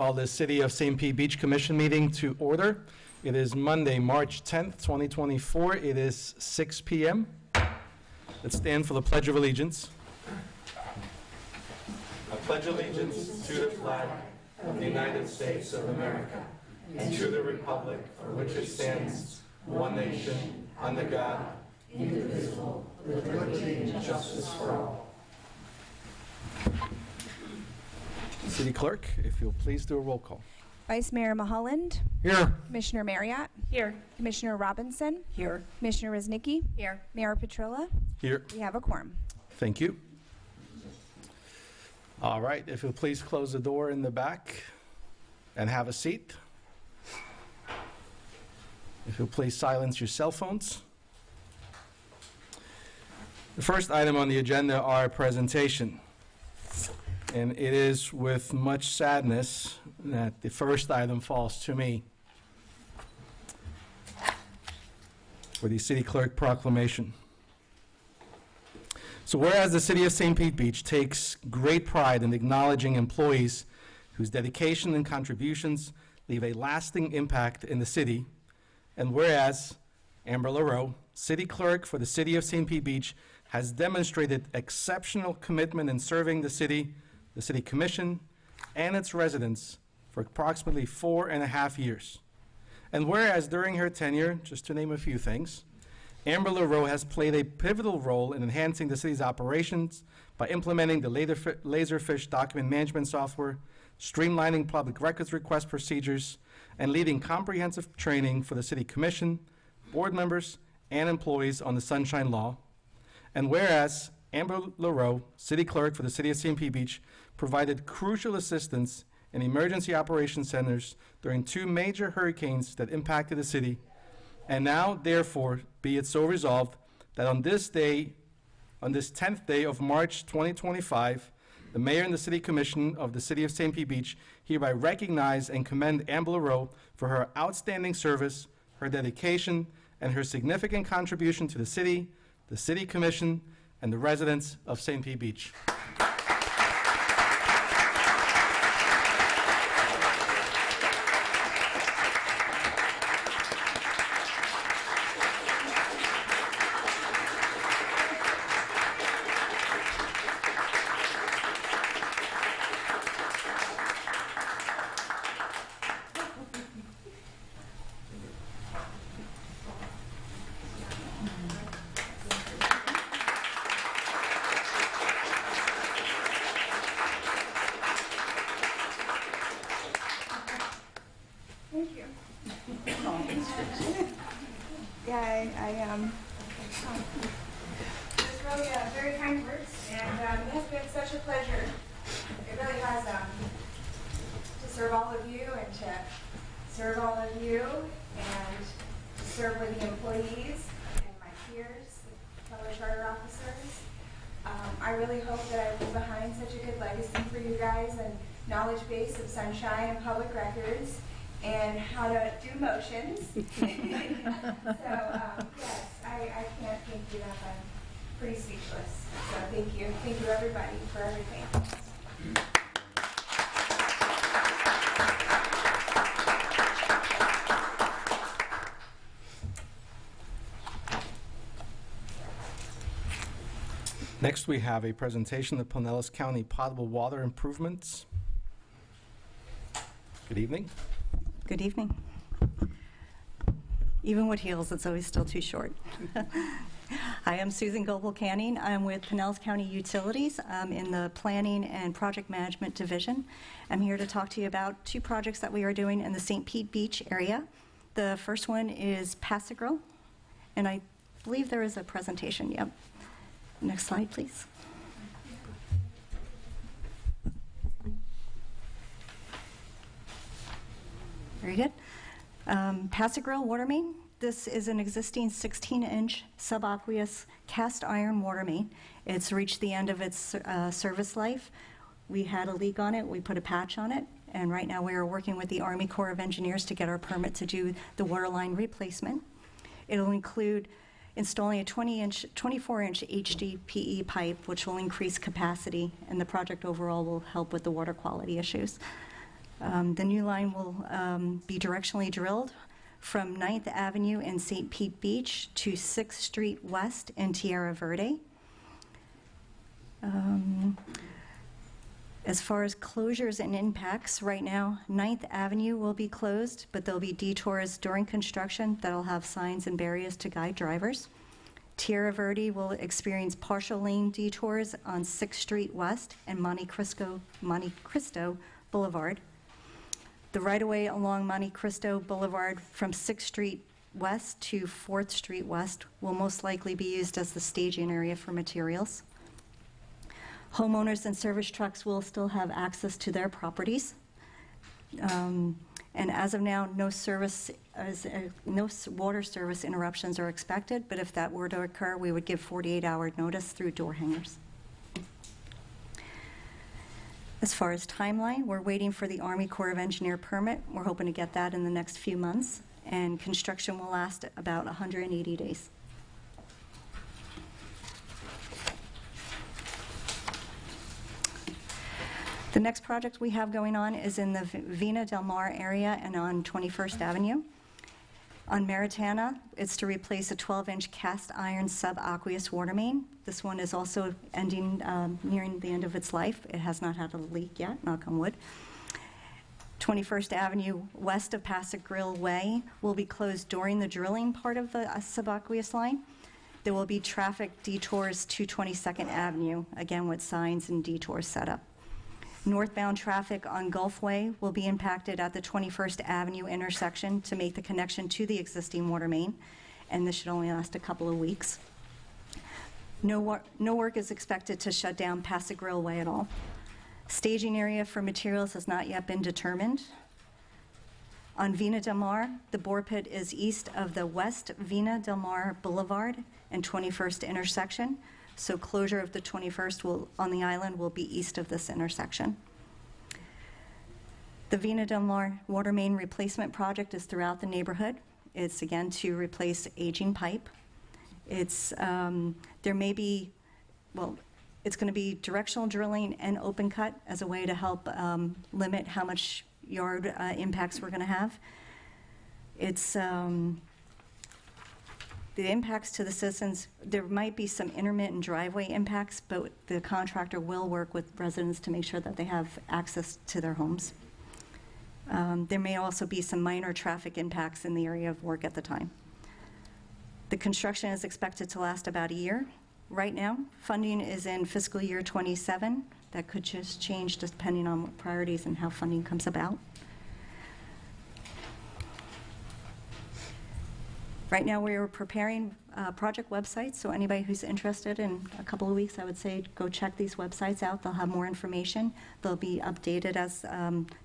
Call the City of St. Pete Beach Commission meeting to order. It is Monday, March 10th, 2024. It is 6 p.m. Let's stand for the Pledge of Allegiance. I pledge allegiance to the flag of the United States of America and to the republic for which it stands, one nation, under God, indivisible, with liberty and justice for all. City Clerk, if you'll please do a roll call. Vice Mayor Mulholland. Here. Commissioner Marriott. Here. Commissioner Robinson. Here. Commissioner Rosnicki. Here. Mayor Petrilla. Here. We have a quorum. Thank you. All right, if you'll please close the door in the back and have a seat. If you'll please silence your cell phones. The first item on the agenda are presentation. And it is with much sadness that the first item falls to me for the City Clerk proclamation. So whereas the City of St. Pete Beach takes great pride in acknowledging employees whose dedication and contributions leave a lasting impact in the city, and whereas Amber LaRoe, City Clerk for the City of St. Pete Beach, has demonstrated exceptional commitment in serving the City Commission, and its residents for approximately 4.5 years. And whereas during her tenure, just to name a few things, Amber LaRoe has played a pivotal role in enhancing the city's operations by implementing the Laserfish document management software, streamlining public records request procedures, and leading comprehensive training for the City Commission, board members, and employees on the Sunshine Law. And whereas Amber LaRoe, City Clerk for the City of St. Pete Beach, provided crucial assistance in emergency operations centers during 2 major hurricanes that impacted the city. And now, therefore, be it so resolved that on this 10th day of March 2025, the Mayor and the City Commission of the City of St. Pete Beach hereby recognize and commend Amber LaRoe for her outstanding service, her dedication, and her significant contribution to the City Commission, and the residents of St. Pete Beach. It's really very kind words, and it has been such a pleasure. It really has to serve all of you and to serve all of you and to serve with the employees and my peers, the fellow charter officers. I really hope that I leave behind such a good legacy for you guys and knowledge base of Sunshine and public records and how to do motions. So, yes, I can't thank you enough. I'm pretty speechless. So thank you. Thank you, everybody, for everything. Next, we have a presentation of Pinellas County potable water improvements. Good evening. Good evening. Even with heels, it's always still too short. Hi, I'm Susan Goebel-Canning. I'm with Pinellas County Utilities. I'm in the Planning and Project Management Division. I'm here to talk to you about 2 projects that we are doing in the St. Pete Beach area. The first one is Pass-A-Grille, and I believe there is a presentation. Yep. Next slide, please. Very good. Pass-A-Grille water main. This is an existing 16-inch subaqueous cast iron water main. It's reached the end of its service life. We had a leak on it. We put a patch on it. And right now we are working with the Army Corps of Engineers to get our permit to do the water line replacement. It'll include installing a 24-inch HDPE pipe, which will increase capacity, and the project overall will help with the water quality issues. The new line will be directionally drilled from 9th Avenue in St. Pete Beach to 6th Street West in Tierra Verde. As far as closures and impacts, right now, 9th Avenue will be closed, but there'll be detours during construction that'll have signs and barriers to guide drivers. Tierra Verde will experience partial lane detours on 6th Street West and Monte Cristo Boulevard. The right-of-way along Monte Cristo Boulevard from 6th Street West to 4th Street West will most likely be used as the staging area for materials. Homeowners and service trucks will still have access to their properties. And as of now, no water service interruptions are expected, but if that were to occur, we would give 48-hour notice through door hangers. As far as timeline, we're waiting for the Army Corps of Engineer permit. We're hoping to get that in the next few months, and construction will last about 180 days. The next project we have going on is in the Vina Del Mar area and on 21st Avenue. On Maritana, it's to replace a 12-inch cast iron subaqueous water main. This one is also nearing the end of its life. It has not had a leak yet, knock on wood. 21st Avenue west of Pasig Grill Way will be closed during the drilling part of the subaqueous line. There will be traffic detours to 22nd Avenue, again with signs and detours set up. Northbound traffic on Gulfway will be impacted at the 21st Avenue intersection to make the connection to the existing water main, and this should only last a couple of weeks. No work is expected to shut down Pasig Grill Way at all. Staging area for materials has not yet been determined. On Vina Del Mar, the bore pit is east of the West Vina Del Mar Boulevard and 21st intersection. So closure of the 21st on the island will be east of this intersection. The Vina Del Mar water main replacement project is throughout the neighborhood. It's again to replace aging pipe. It's there may be, well, it's going to be directional drilling and open cut as a way to help limit how much yard impacts we're going to have. It's the impacts to the citizens, there might be some intermittent driveway impacts, but the contractor will work with residents to make sure that they have access to their homes. There may also be some minor traffic impacts in the area of work at the time. The construction is expected to last about a year. Right now, funding is in fiscal year 27. That could just change depending on what priorities and how funding comes about. Right now, we are preparing project websites, so anybody who's interested in a couple of weeks, I would say go check these websites out. They'll have more information. They'll be updated as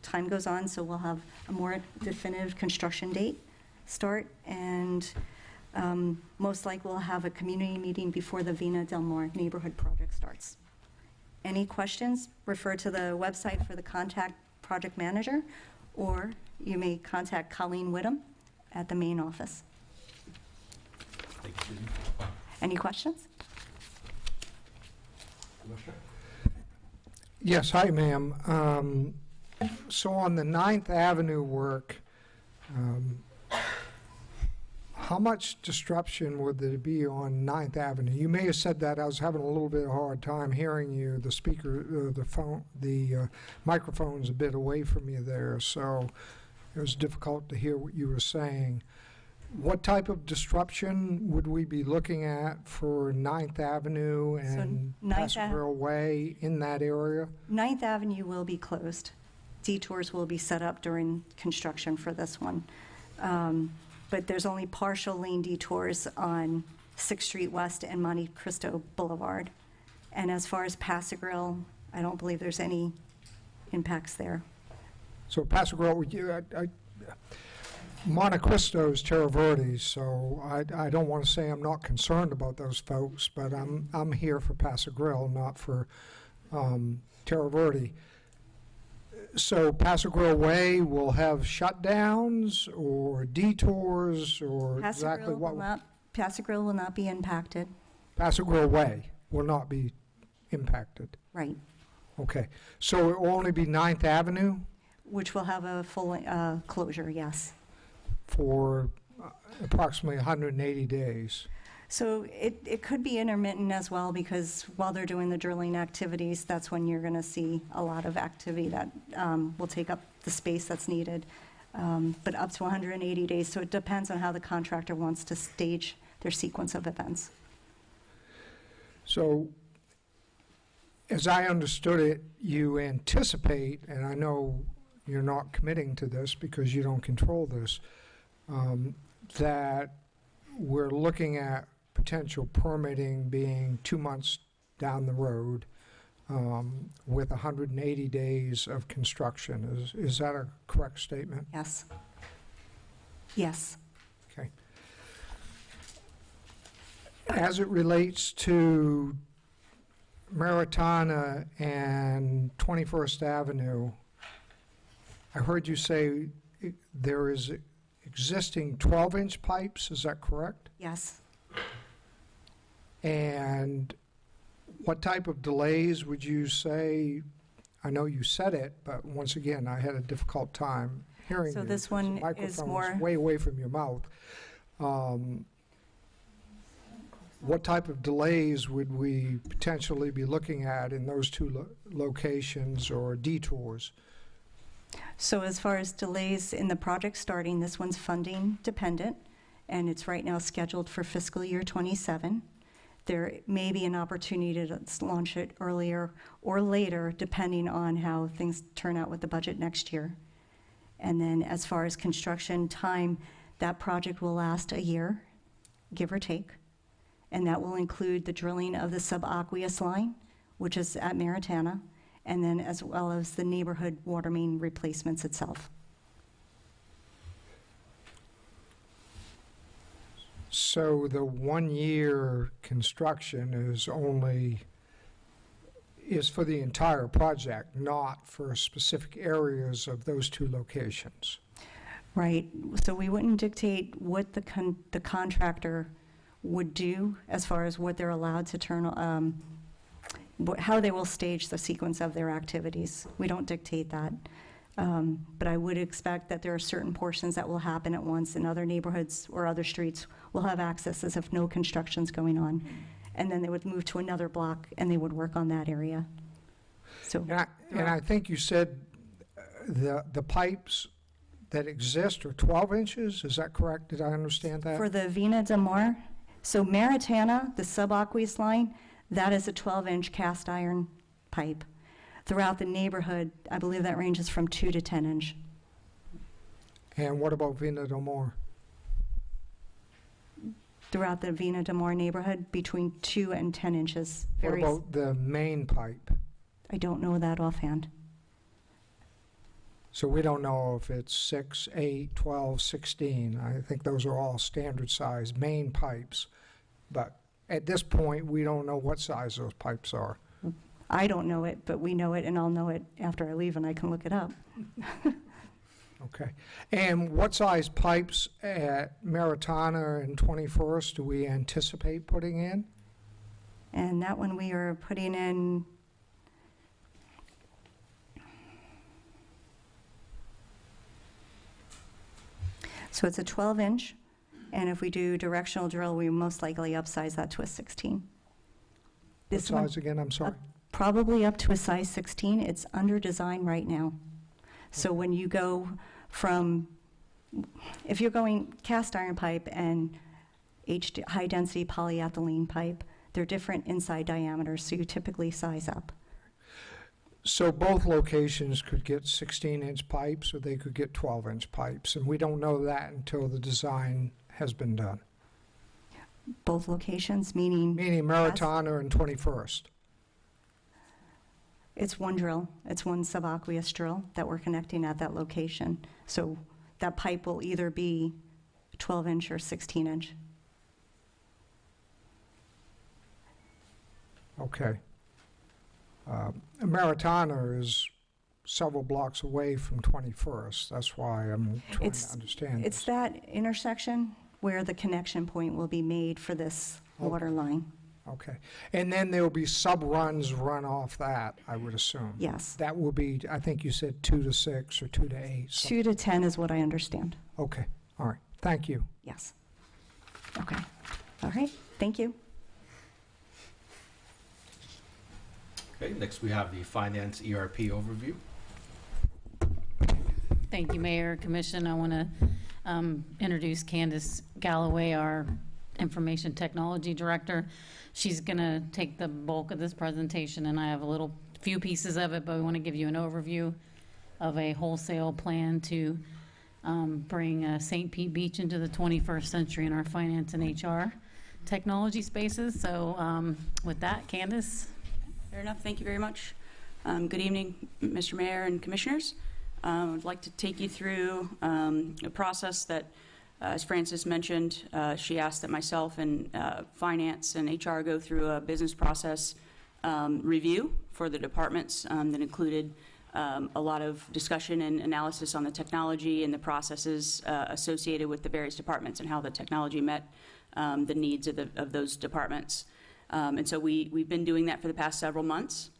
time goes on, so we'll have a more definitive construction date start, and most likely we'll have a community meeting before the Vina Del Mar neighborhood project starts. Any questions, refer to the website for the contact project manager, or you may contact Colleen Whittam at the main office. Thank you, Susan. Any questions? Yes, hi, ma'am. So on the 9th Avenue work, how much disruption would there be on 9th Avenue? You may have said that. I was having a little bit of a hard time hearing you. The speaker, the microphone's a bit away from you there, so it was difficult to hear what you were saying. What type of disruption would we be looking at for 9th Avenue and Pasig Grill Way in that area? 9th Avenue will be closed. Detours will be set up during construction for this one. But there's only partial lane detours on 6th Street West and Monte Cristo Boulevard. And as far as Pasig Grill, I don't believe there's any impacts there. So Pasig Grill, Monte Cristo is Tierra Verde, so I don't want to say I'm not concerned about those folks, but I'm here for Pasig Grill, not for Tierra Verde. So Pasig Grill Way will have shutdowns or detours or exactly what? Pasig Grill will not be impacted. Pasig Grill Way will not be impacted. Right. Okay. So it will only be 9th Avenue? which will have a full closure, yes. for approximately 180 days. So it could be intermittent as well, because while they're doing the drilling activities, that's when you're going to see a lot of activity that will take up the space that's needed, but up to 180 days. So it depends on how the contractor wants to stage their sequence of events. So, as I understood it, you anticipate, and I know you're not committing to this because you don't control this, that we're looking at potential permitting being 2 months down the road, with 180 days of construction. Is that a correct statement? Yes. Yes. Okay. As it relates to Maritana and 21st Avenue, I heard you say there is existing 12-inch pipes, is that correct? Yes. And what type of delays would you say? I know you said it, but once again, I had a difficult time hearing you. So this because one the is microphone's more- way away from your mouth. What type of delays would we potentially be looking at in those two locations, or detours? So as far as delays in the project starting, this one's funding dependent, and it's right now scheduled for fiscal year '27. There may be an opportunity to launch it earlier or later, depending on how things turn out with the budget next year. And then as far as construction time, that project will last a year, give or take. And that will include the drilling of the subaqueous line, which is at Maritana, and then as well as the neighborhood water main replacements itself. So the 1 year construction is for the entire project, not for specific areas of those two locations. Right, so we wouldn't dictate what the contractor would do as far as what they're allowed to turn, how they will stage the sequence of their activities. We don't dictate that. But I would expect that there are certain portions that will happen at once, and other neighborhoods or other streets will have access as if no construction's going on. And then they would move to another block and they would work on that area. So, And I think you said the pipes that exist are 12 inches, is that correct? Did I understand that? for the Vina de Mar, so Maritana, the subaqueous line, that is a 12-inch cast iron pipe. Throughout the neighborhood, I believe that ranges from 2 to 10 inch. And what about Vina del Mar? Throughout the Vina de Mar neighborhood, between 2 and 10 inches. What Varies. about the main pipe? I don't know that offhand. So we don't know if it's 6, 8, 12, 16. I think those are all standard size main pipes. But at this point, we don't know what size those pipes are. I don't know it, but we know it, and I'll know it after I leave, and I can look it up. Okay. And what size pipes at Maritana and 21st do we anticipate putting in? And that one we are putting in, so it's a 12-inch, and if we do directional drill, we most likely upsize that to a 16. What This one, size again? I'm sorry. probably up to a size 16. It's under design right now. So when you go from, if you're going cast iron pipe and high-density polyethylene pipe, they're different inside diameters, so you typically size up. So both locations could get 16-inch pipes, or they could get 12-inch pipes, and we don't know that until the design has been done. Both locations, meaning Meaning Maritana and 21st. it's one drill, it's one subaqueous drill that we're connecting at that location. So that pipe will either be 12-inch or 16-inch. Okay. Maritana is several blocks away from 21st. That's why I'm trying It's- to understand It's this. that intersection where the connection point will be made for this Okay. water line. Okay. And then there'll be sub-runs run off that, I would assume. Yes. That will be, I think you said 2 to 6 or 2 to 8. 2 to 10 is what I understand. Okay, all right. Thank you. Yes. Okay. All right. Thank you. Okay, next we have the Finance ERP overview. Thank you, Mayor, Commission. I want to introduce Candace Galloway, our Information Technology Director. She's going to take the bulk of this presentation, and I have a few pieces of it, but we want to give you an overview of a wholesale plan to bring St. Pete Beach into the 21st century in our finance and HR technology spaces. So with that, Candace. Fair enough. Thank you very much. Good evening, Mr. Mayor and Commissioners. I'd like to take you through a process that, as Frances mentioned, she asked that myself and Finance and HR go through a business process review for the departments that included a lot of discussion and analysis on the technology and the processes associated with the various departments and how the technology met the needs of those departments. And so we've been doing that for the past several months.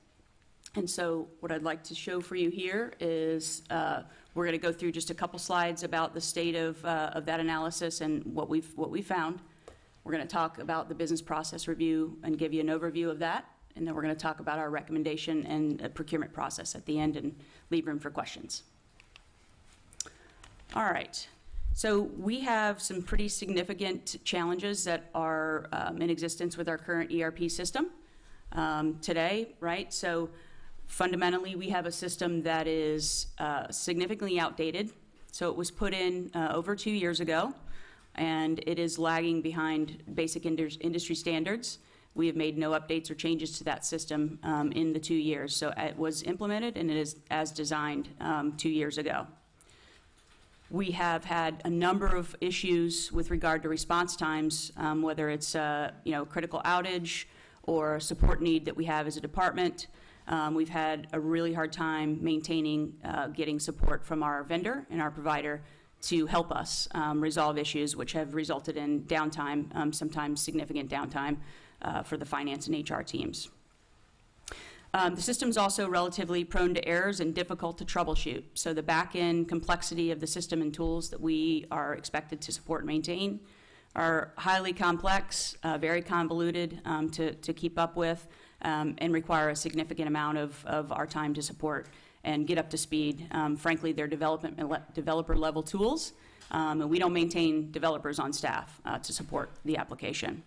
And so what I'd like to show for you here is we're going to go through just a couple slides about the state of that analysis and what we found. We're going to talk about the business process review and give you an overview of that. And then we're going to talk about our recommendation and procurement process at the end and leave room for questions. All right. So we have some pretty significant challenges that are in existence with our current ERP system today, right? So fundamentally, we have a system that is significantly outdated. So it was put in over 2 years ago, and it is lagging behind basic industry standards. We have made no updates or changes to that system in the 2 years. So it was implemented, and it is as designed 2 years ago. We have had a number of issues with regard to response times, whether it's critical outage or support need that we have as a department. We've had a really hard time maintaining getting support from our vendor and our provider to help us resolve issues, which have resulted in downtime, sometimes significant downtime for the finance and HR teams. The system is also relatively prone to errors and difficult to troubleshoot. So the back-end complexity of the system and tools that we are expected to support and maintain are highly complex, very convoluted to keep up with, and require a significant amount of our time to support and get up to speed. Frankly, they're developer-level tools, and we don't maintain developers on staff to support the application.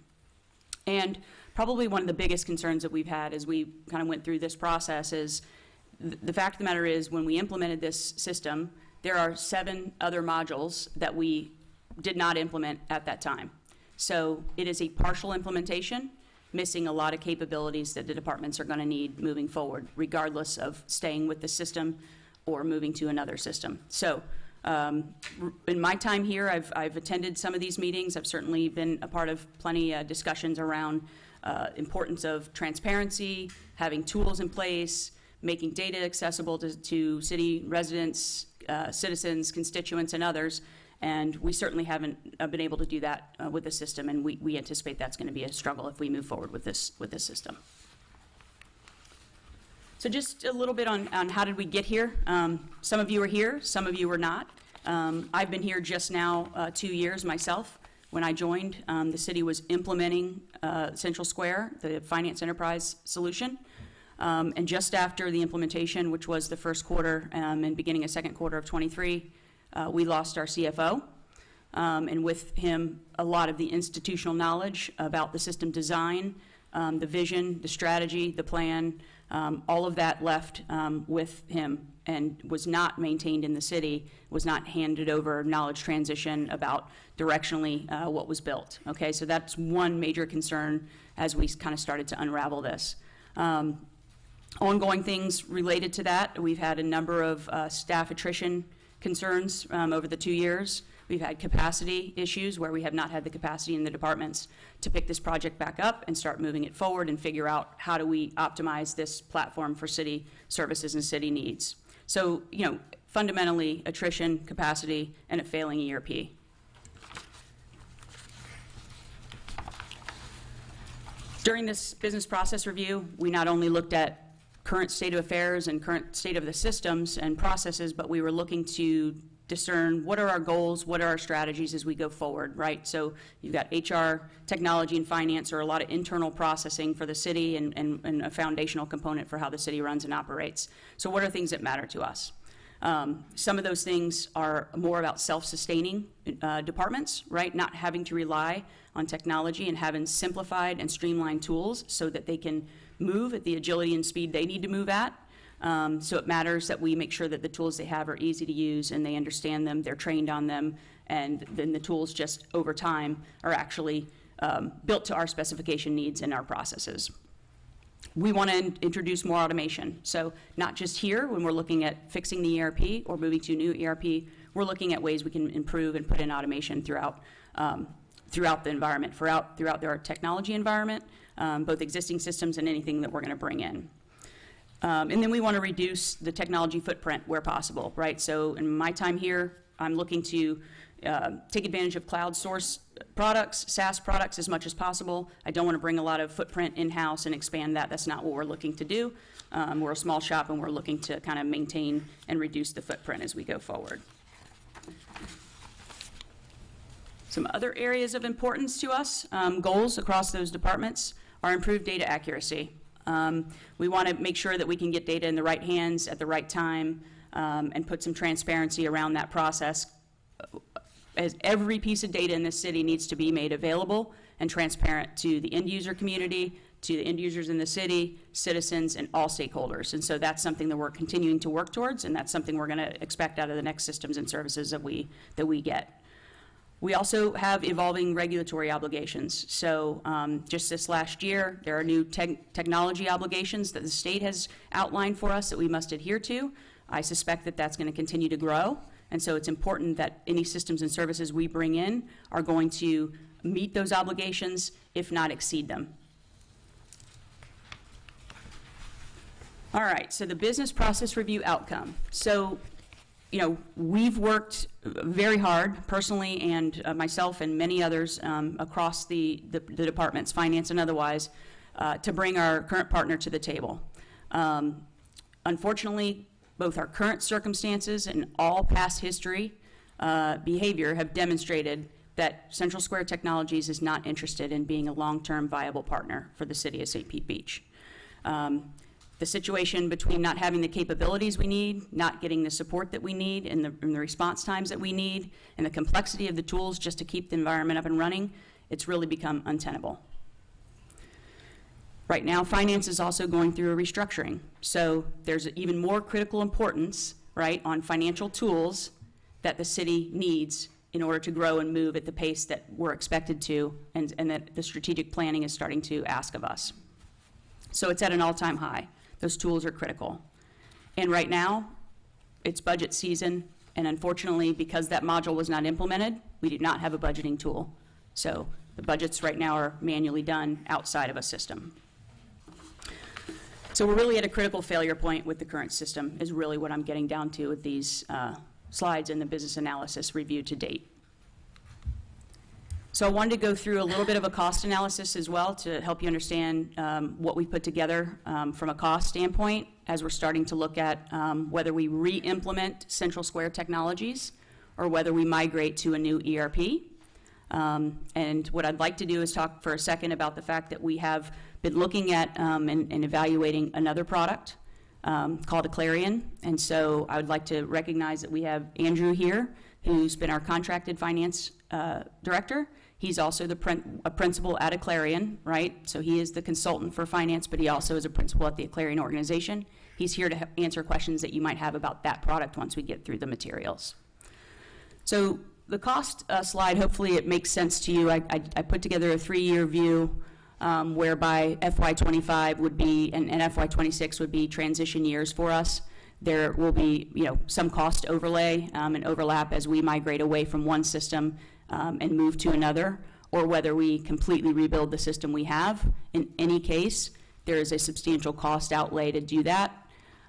And probably one of the biggest concerns that we've had as we kind of went through this process is the fact of the matter is when we implemented this system, there are 7 other modules that we did not implement at that time. So it is a partial implementation, missing a lot of capabilities that the departments are going to need moving forward, regardless of staying with the system or moving to another system. So in my time here, I've attended some of these meetings. I've certainly been a part of plenty of discussions around importance of transparency, having tools in place, making data accessible to city residents, citizens, constituents, and others. And we certainly haven't been able to do that with the system, and we anticipate that's going to be a struggle if we move forward with this system. So just a little bit on how did we get here. Some of you are here, some of you are not. I've been here just now 2 years myself. When I joined, the city was implementing Central Square, the finance enterprise solution. And just after the implementation, which was the first quarter and beginning of second quarter of 23, we lost our CFO. And with him, a lot of the institutional knowledge about the system design, the vision, the strategy, the plan, all of that left with him and was not maintained in the city, was not handed over knowledge transition about directionally what was built. Okay, so that's one major concern as we kind of started to unravel this. Ongoing things related to that, we've had a number of staff attrition concerns over the 2 years. We've had capacity issues where we have not had the capacity in the departments to pick this project back up and start moving it forward and figure out how do we optimize this platform for city services and city needs. So, fundamentally, attrition, capacity, and a failing ERP. During this business process review, we not only looked at current state of affairs and current state of the systems and processes, but we were looking to discern what are our goals, what are our strategies as we go forward, right? So you've got HR, technology, and finance are a lot of internal processing for the city and a foundational component for how the city runs and operates. So what are things that matter to us? Some of those things are more about self-sustaining departments, right? Not having to rely on technology and having simplified and streamlined tools so that they can move at the agility and speed they need to move at. So it matters that we make sure that the tools they have are easy to use and they understand them, they're trained on them, and then the tools just over time are actually built to our specification needs and our processes. We want to introduce more automation. So not just here when we're looking at fixing the ERP or moving to a new ERP, we're looking at ways we can improve and put in automation throughout the environment, throughout our technology environment, both existing systems and anything that we're going to bring in. And then we want to reduce the technology footprint where possible, right? So in my time here, I'm looking to take advantage of cloud source products, SaaS products as much as possible. I don't want to bring a lot of footprint in-house and expand that. That's not what we're looking to do. We're a small shop and we're looking to kind of maintain and reduce the footprint as we go forward. Some other areas of importance to us, goals across those departments, are improved data accuracy. We want to make sure that we can get data in the right hands at the right time and put some transparency around that process. As every piece of data in this city needs to be made available and transparent to the end user community, to the end users in the city, citizens, and all stakeholders. And so that's something that we're continuing to work towards, and that's something we're going to expect out of the next systems and services that we get. We also have evolving regulatory obligations. So just this last year, there are new technology obligations that the state has outlined for us that we must adhere to. I suspect that that's going to continue to grow. And so it's important that any systems and services we bring in are going to meet those obligations, if not exceed them. All right, so the business process review outcome. So, you know, we've worked very hard, personally, and myself and many others across the departments, finance and otherwise, to bring our current partner to the table. Unfortunately, both our current circumstances and all past history behavior have demonstrated that Central Square Technologies is not interested in being a long-term viable partner for the city of St. Pete Beach. The situation between not having the capabilities we need, not getting the support that we need, and the response times that we need, and the complexity of the tools just to keep the environment up and running, it's really become untenable. Right now, finance is also going through a restructuring. So there's even more critical importance, right, on financial tools that the city needs in order to grow and move at the pace that we're expected to, and that the strategic planning is starting to ask of us. So it's at an all-time high. Those tools are critical. And right now, it's budget season, and unfortunately, because that module was not implemented, we do not have a budgeting tool. So the budgets right now are manually done outside of a system. So we're really at a critical failure point with the current system, is really what I'm getting down to with these slides and the business analysis review to date. So I wanted to go through a little bit of a cost analysis as well to help you understand what we put together from a cost standpoint as we're starting to look at whether we re-implement Central Square Technologies or whether we migrate to a new ERP. And what I'd like to do is talk for a second about the fact that we have been looking at and evaluating another product called Aclarion. And so I would like to recognize that we have Andrew here, who's been our contracted finance director. He's also a principal at Aclarion, right? So he is the consultant for finance, but he also is a principal at the Aclarion organization. He's here to answer questions that you might have about that product once we get through the materials. So the cost slide, hopefully it makes sense to you. I put together a 3-year view whereby FY25 would be, and FY26 would be transition years for us. There will be, you know, some cost overlay and overlap as we migrate away from one system and move to another, or whether we completely rebuild the system we have. In any case, there is a substantial cost outlay to do that,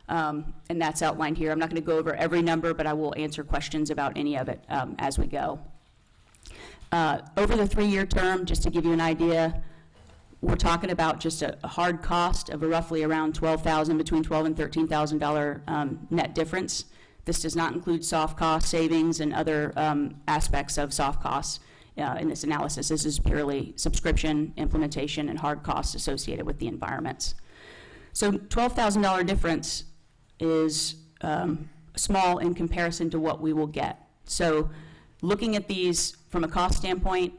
and that's outlined here. I'm not going to go over every number, but I will answer questions about any of it as we go. Over the 3-year term, just to give you an idea, we're talking about just a hard cost of roughly around $12,000, between $12,000 and $13,000 net difference. This does not include soft cost savings and other aspects of soft costs in this analysis. This is purely subscription, implementation, and hard costs associated with the environments. So $12,000 difference is small in comparison to what we will get. So looking at these from a cost standpoint,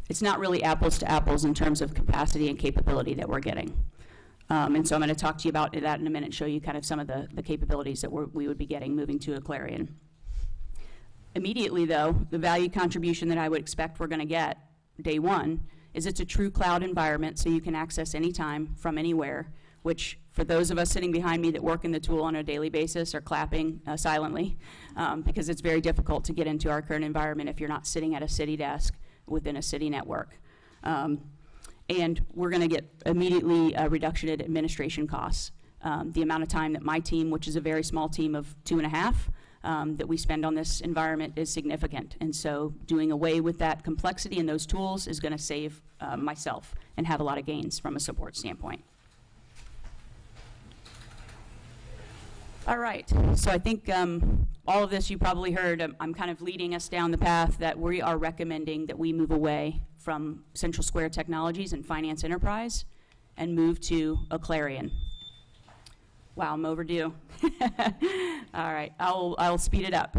it's not really apples to apples in terms of capacity and capability that we're getting. And so I'm going to talk to you about that in a minute, show you kind of some of the capabilities that we would be getting moving to a Clarion. Immediately, though, the value contribution that I would expect we're going to get day one is it's a true cloud environment, so you can access anytime from anywhere, which for those of us sitting behind me that work in the tool on a daily basis are clapping silently because it's very difficult to get into our current environment if you're not sitting at a city desk within a city network. And we're going to get immediately a reduction in administration costs. The amount of time that my team, which is a very small team of 2.5, that we spend on this environment is significant. And so doing away with that complexity and those tools is going to save myself and have a lot of gains from a support standpoint. All right, so I think all of this you probably heard. I'm kind of leading us down the path that we are recommending that we move away from Central Square Technologies and Finance Enterprise and move to a Clarion. Wow, I'm overdue. All right, I'll speed it up.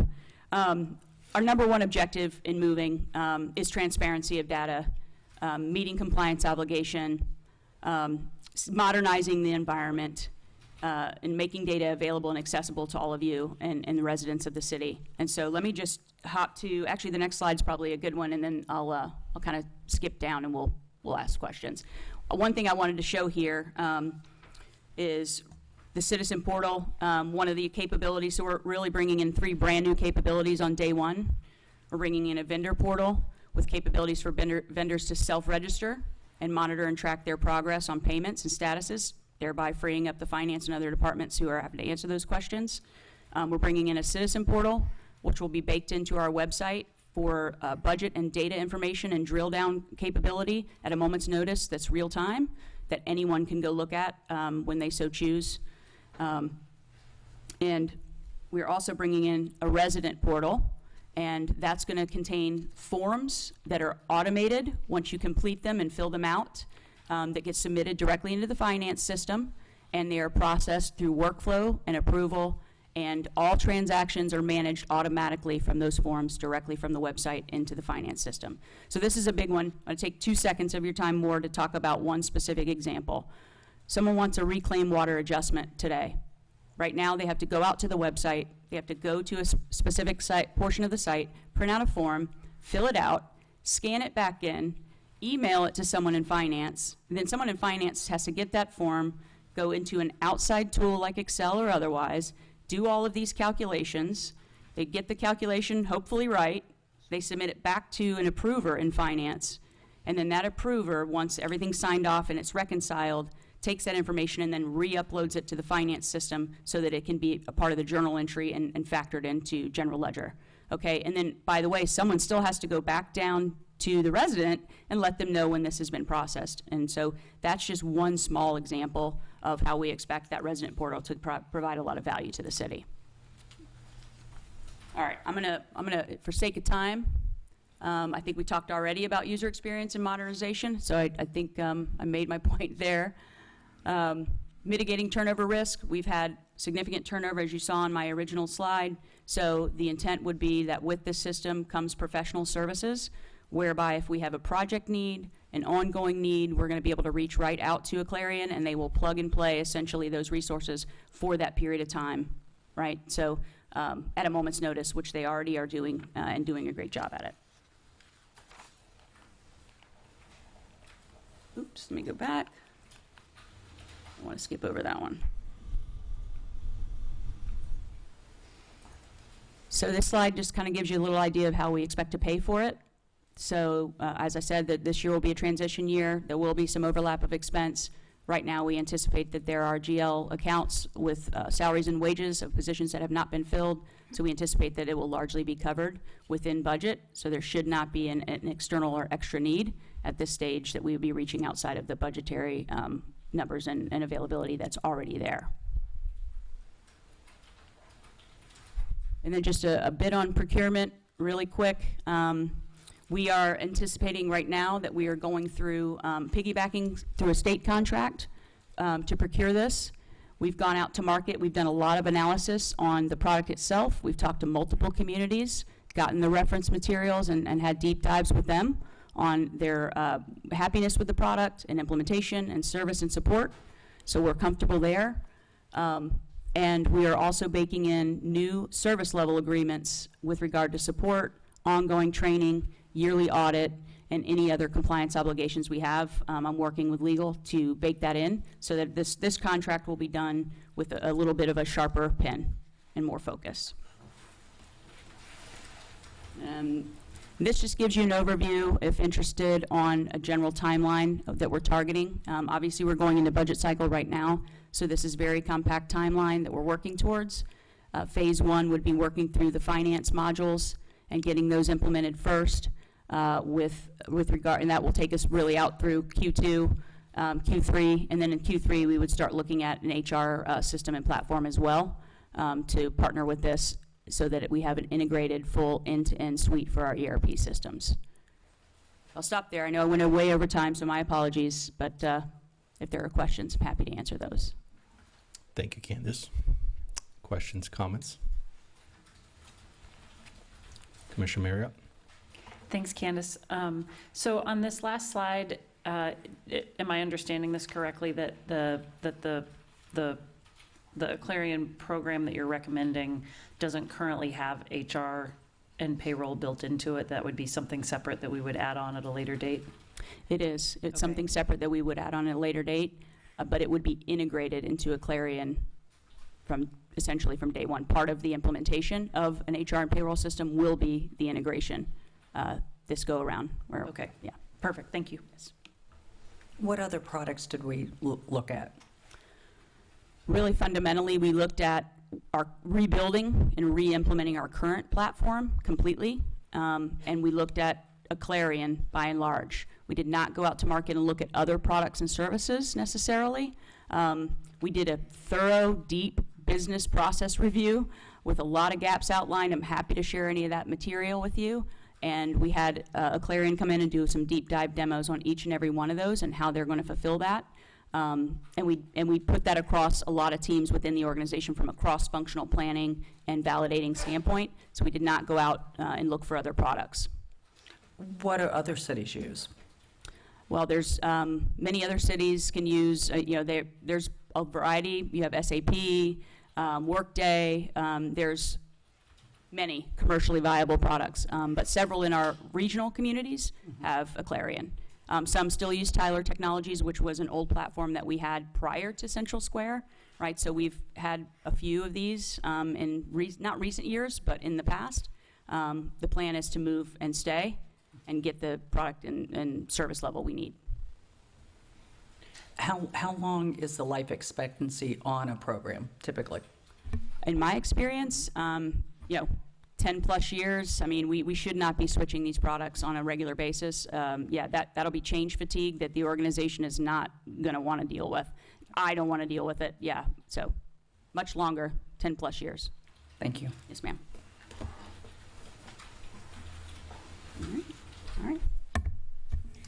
Our number one objective in moving is transparency of data, meeting compliance obligation, modernizing the environment, and making data available and accessible to all of you and the residents of the city. And so let me just hop to, actually the next slide's probably a good one, and then I'll kind of skip down and we'll ask questions. One thing I wanted to show here is the Citizen Portal, one of the capabilities. So we're really bringing in 3 brand new capabilities on day one. We're bringing in a vendor portal with capabilities for vendors to self-register and monitor and track their progress on payments and statuses, thereby freeing up the finance and other departments who are having to answer those questions. We're bringing in a Citizen Portal, which will be baked into our website for budget and data information and drill down capability at a moment's notice that's real time, that anyone can go look at when they so choose. And we're also bringing in a resident portal, and that's going to contain forms that are automated once you complete them and fill them out. That get submitted directly into the finance system, and they are processed through workflow and approval, and all transactions are managed automatically from those forms directly from the website into the finance system. So this is a big one. I'm going to take 2 seconds of your time more to talk about one specific example. Someone wants a reclaimed water adjustment today. Right now they have to go out to the website, they have to go to a specific site, portion of the site, print out a form, fill it out, scan it back in, email it to someone in finance, and then someone in finance has to get that form, go into an outside tool like Excel or otherwise, do all of these calculations. They get the calculation hopefully right, they submit it back to an approver in finance, and then that approver, once everything's signed off and it's reconciled, takes that information and then re-uploads it to the finance system so that it can be a part of the journal entry and factored into general ledger. Okay, and then by the way, someone still has to go back down to the resident and let them know when this has been processed. And so that's just one small example of how we expect that resident portal to provide a lot of value to the city. All right, I'm gonna for sake of time, I think we talked already about user experience and modernization, so I think I made my point there. Mitigating turnover risk, we've had significant turnover as you saw on my original slide, so the intent would be that with this system comes professional services, whereby if we have a project need, an ongoing need, we're going to be able to reach right out to a Clarion and they will plug and play essentially those resources for that period of time, right? So at a moment's notice, which they already are doing and doing a great job at it. Oops, let me go back. I want to skip over that one. So this slide just kind of gives you a little idea of how we expect to pay for it. So as I said, that this year will be a transition year. There will be some overlap of expense. Right now, we anticipate that there are GL accounts with salaries and wages of positions that have not been filled, so we anticipate that it will largely be covered within budget, so there should not be an external or extra need at this stage that we would be reaching outside of the budgetary numbers and availability that's already there. And then just a bit on procurement, really quick. We are anticipating right now that we are going through piggybacking through a state contract to procure this. We've gone out to market. We've done a lot of analysis on the product itself. We've talked to multiple communities, gotten the reference materials, and had deep dives with them on their happiness with the product and implementation and service and support. So we're comfortable there. And we are also baking in new service level agreements with regard to support, ongoing training, yearly audit, and any other compliance obligations we have. I'm working with legal to bake that in so that this contract will be done with a little bit of a sharper pen and more focus. This just gives you an overview, if interested, on a general timeline that we're targeting. Obviously, we're going into budget cycle right now, so this is a very compact timeline that we're working towards. Phase 1 would be working through the finance modules and getting those implemented first with regard, and that will take us really out through Q2, Q3, and then in Q3 we would start looking at an HR system and platform as well to partner with this so that we have an integrated full end-to-end suite for our ERP systems. I'll stop there. I know I went way over time, so my apologies, but if there are questions, I'm happy to answer those. Thank you, Candace. Questions, comments? Commissioner Marriott? Thanks, Candace. So on this last slide, am I understanding this correctly, that the Clarion program that you're recommending doesn't currently have HR and payroll built into it? That would be something separate that we would add on at a later date? It is. It's Okay. something separate that we would add on at a later date, but it would be integrated into a Clarion essentially from day one. Part of the implementation of an HR and payroll system will be the integration this go around. Okay. Yeah. Perfect. Thank you. Yes. What other products did we look at? Really fundamentally, we looked at our rebuilding and re-implementing our current platform completely, and we looked at a Clarion by and large. We did not go out to market and look at other products and services necessarily. We did a thorough, deep business process review with a lot of gaps outlined. I'm happy to share any of that material with you. And we had a Clarion come in and do some deep dive demos on each and every one of those and how they're going to fulfill that. And we put that across a lot of teams within the organization from a cross-functional planning and validating standpoint. So we did not go out and look for other products. What do other cities use? Well, there's many other cities can use, there's a variety. You have SAP, Workday, there's many commercially viable products, but several in our regional communities have a Clarion. Some still use Tyler Technologies, which was an old platform that we had prior to Central Square, right? So we've had a few of these in not recent years, but in the past. The plan is to move and stay and get the product and service level we need. How long is the life expectancy on a program, typically? In my experience, 10 plus years. I mean, we should not be switching these products on a regular basis. That'll be change fatigue that the organization is not going to want to deal with. I don't want to deal with it. Yeah, so much longer, 10 plus years. Thank you. Yes, ma'am. All right.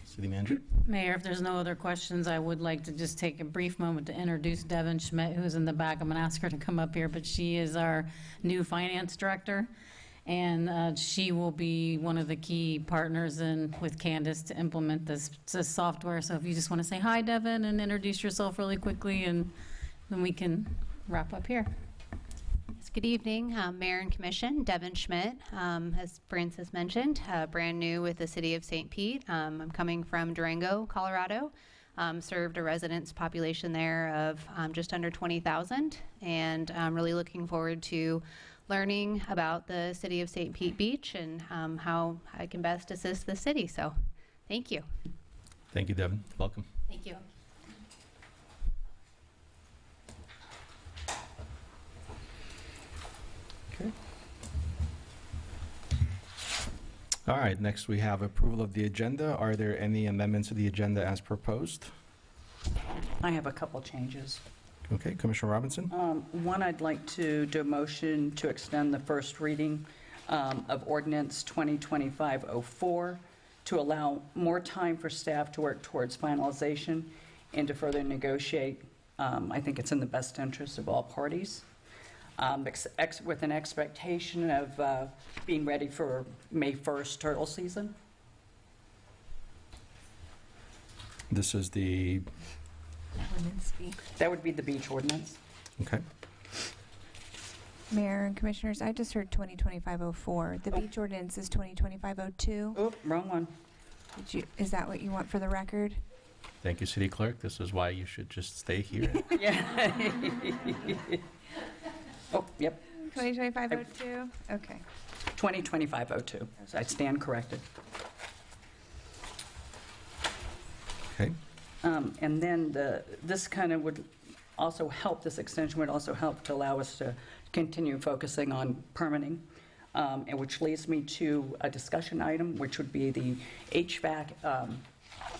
City Manager? Mayor, if there's no other questions, I would like to just take a brief moment to introduce Devin Schmidt, who's in the back. I'm going to ask her to come up here, but she is our new finance director, and she will be one of the key partners with Candace to implement this software. So if you just want to say hi, Devin, and introduce yourself really quickly, and then we can wrap up here. Good evening, Mayor and Commission. Devin Schmidt, as Francis mentioned, brand new with the City of St. Pete. I'm coming from Durango, Colorado. Served a residence population there of just under 20,000, and I'm really looking forward to learning about the City of St. Pete Beach and how I can best assist the city. So, thank you. Thank you, Devin. Welcome. Thank you. All right, next we have approval of the agenda. Are there any amendments to the agenda as proposed? I have a couple changes. Okay, Commissioner Robinson? One, I'd like to do a motion to extend the first reading of ordinance 2025-04 to allow more time for staff to work towards finalization and to further negotiate. I think it's in the best interest of all parties, with an expectation of being ready for May 1st turtle season. This is the, That would be the beach ordinance. okay. Mayor and Commissioners, I just heard 2025-04. The beach ordinance is 2025-02. Oop, wrong one. Is that what you want for the record? Thank you, City Clerk. This is why you should just stay here. Yeah. Oh, yep, 2025-02? Okay. 2025-02. So I stand corrected. Okay, And then this kind of would also help, this extension would also help to allow us to continue focusing on permitting, and which leads me to a discussion item, which would be the HVAC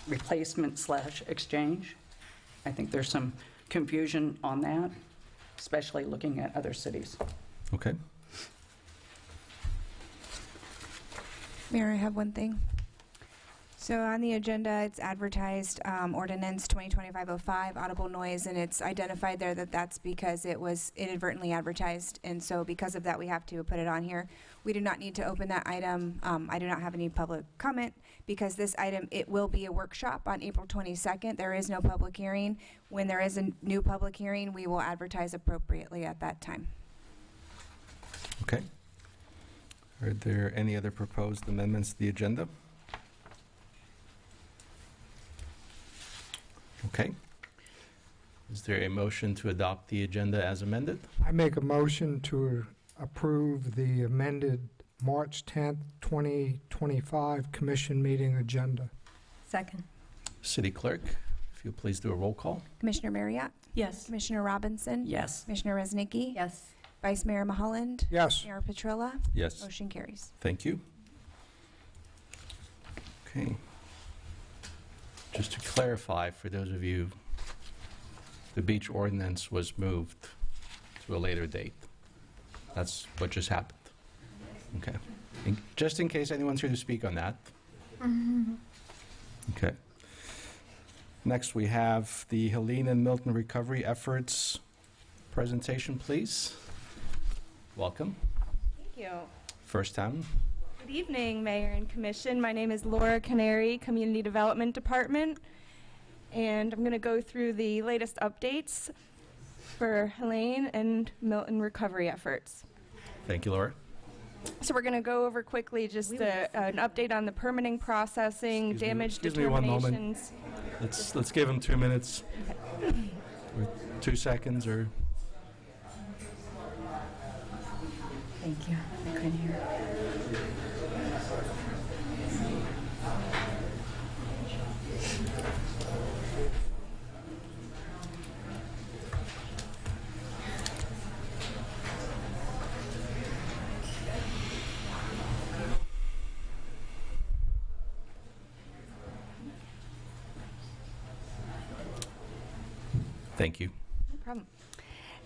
replacement/exchange. I think there's some confusion on that, especially looking at other cities. okay. Mayor, I have one thing. So on the agenda, it's advertised ordinance 2025-05, audible noise, and it's identified there that that's because it was inadvertently advertised, and so because of that, we have to put it on here. We do not need to open that item. I do not have any public comment because this item, it will be a workshop on April 22nd. There is no public hearing. When there is a new public hearing, we will advertise appropriately at that time. Okay. Are there any other proposed amendments to the agenda? Okay. Is there a motion to adopt the agenda as amended? I make a motion to approve the amended March 10th, 2025 Commission meeting agenda. Second. City Clerk, if you'll please do a roll call. Commissioner Marriott? Yes. Commissioner Robinson? Yes. Commissioner Resnicki? Yes. Vice Mayor Mahaland? Yes. Mayor Petrilla? Yes. Motion carries. Thank you. Okay. Just to clarify, for those of you, the beach ordinance was moved to a later date. That's what just happened. Okay. Just in case anyone's here to speak on that. Okay. Next, we have the Helene and Milton recovery efforts presentation, please. Welcome. Thank you. First time. Good evening, Mayor and Commission. My name is Laura Canary, Community Development Department, and I'm going to go through the latest updates for Helene and Milton recovery efforts. Thank you, Laura. So we're going to go over quickly just an update on the permitting processing, damage Excuse me one moment. determinations. Let's give them 2 minutes. Or 2 seconds or... Thank you. I couldn't hear. Thank you. No problem.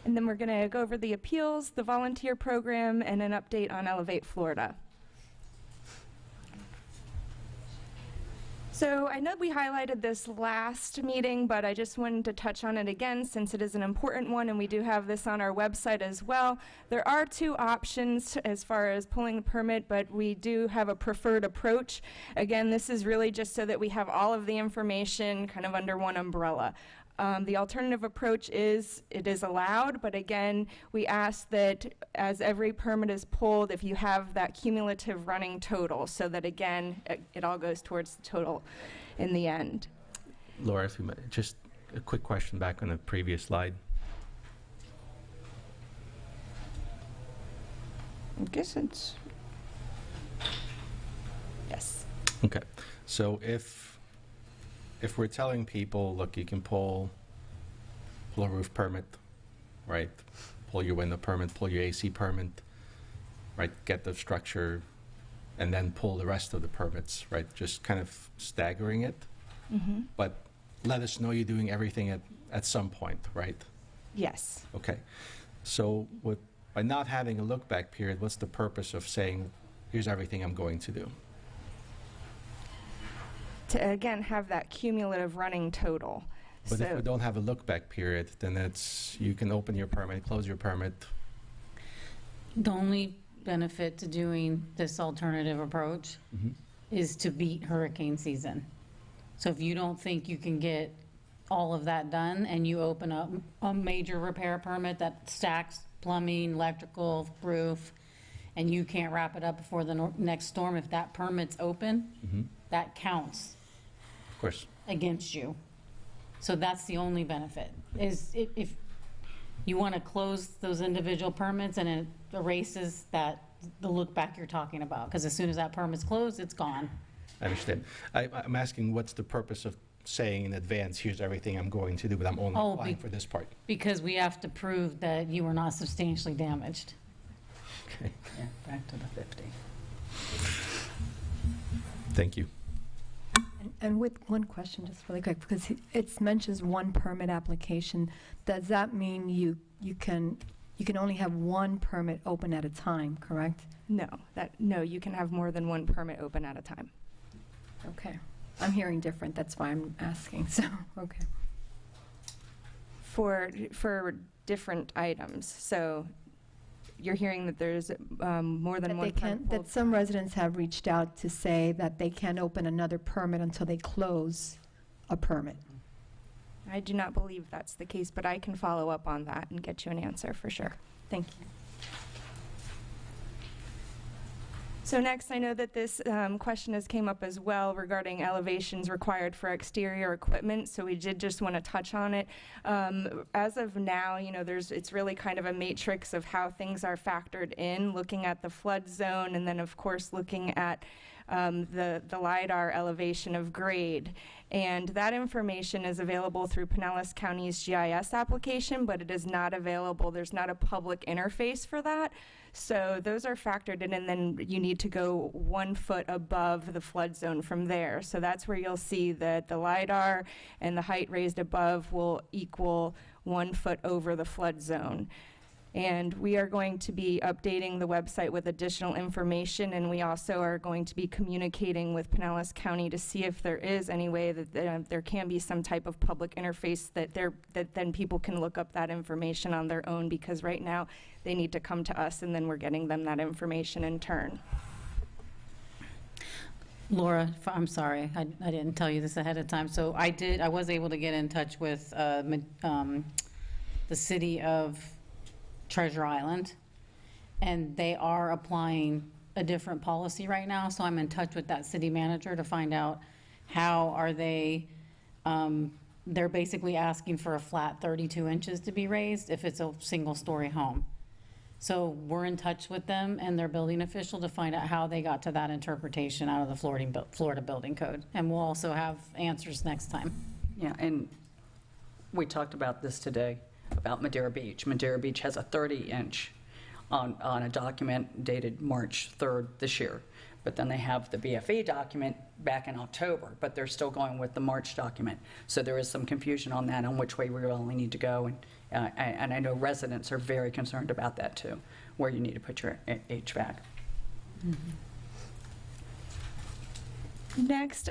And then we're going to go over the appeals, the volunteer program, and an update on Elevate Florida. So I know we highlighted this last meeting, but I just wanted to touch on it again since it is an important one, and we do have this on our website as well. There are 2 options as far as pulling the permit, but we do have a preferred approach. Again, this is really just so that we have all of the information kind of under one umbrella. The alternative approach is it is allowed, but again, we ask that as every permit is pulled, if you have that cumulative running total, so that again, it all goes towards the total in the end. Laura, if you might, just a quick question back on the previous slide. I guess it's, yes. Okay. So if we're telling people, look, you can pull a roof permit, right? Pull your window permit, pull your AC permit, right? Get the structure and then pull the rest of the permits, right? Just kind of staggering it. But let us know you're doing everything at some point, right? Yes. Okay. So by not having a look-back period, what's the purpose of saying, here's everything I'm going to do? To again have that cumulative running total. But if So- we don't have a look-back period, then you can open your permit, close your permit. The only benefit to doing this alternative approach is to beat hurricane season. So if you don't think you can get all of that done and you open up a major repair permit that stacks plumbing, electrical, roof, and you can't wrap it up before the next storm, if that permit's open, that counts Of course. against you. So that's the only benefit, is if you want to close those individual permits and it erases the look back you're talking about, because as soon as that permit's closed, it's gone. I understand. I'm asking, what's the purpose of saying in advance, here's everything I'm going to do, but I'm only Oh, applying for this part? Because we have to prove that you were not substantially damaged. Okay. Yeah, back to the 50. Thank you. And with one question, just really quick, because it mentions one permit application. Does that mean you can only have one permit open at a time, correct? No, you can have more than one permit open at a time. Okay. I'm hearing different, that's why I'm asking, so, okay. For different items. So you're hearing that there's more than That one they can, permit. that some residents have reached out to say that they can't open another permit until they close a permit. I do not believe that's the case, but I can follow up on that and get you an answer for sure. Thank you. So next, I know that this question has came up as well regarding elevations required for exterior equipment, so we did just want to touch on it. As of now, it's really kind of a matrix of how things are factored in, looking at the flood zone, and then of course looking at the LiDAR elevation of grade. And that information is available through Pinellas County's GIS application, but it is not available, there's not a public interface for that. So those are factored in, and then you need to go 1 foot above the flood zone from there. So that's where you'll see that the LiDAR and the height raised above will equal 1 foot over the flood zone. And we are going to be updating the website with additional information, and we also are going to be communicating with Pinellas County to see if there is any way that there can be some type of public interface that then people can look up that information on their own, because right now they need to come to us and then we're getting them that information in turn. Laura, I'm sorry, I didn't tell you this ahead of time. So I was able to get in touch with the city of Treasure Island, and they are applying a different policy right now, so I'm in touch with that city manager to find out how are they, they're basically asking for a flat 32 inches to be raised if it's a single-story home. So we're in touch with them and their building official to find out how they got to that interpretation out of the Florida Building Code, and we'll also have answers next time. Yeah, and we talked about this today, about Madeira Beach. Madeira Beach has a 30-inch on a document dated March 3rd this year. But then they have the BFE document back in October, but they're still going with the March document. So there is some confusion on that, on which way we really need to go. And I know residents are very concerned about that too, where you need to put your HVAC. Next,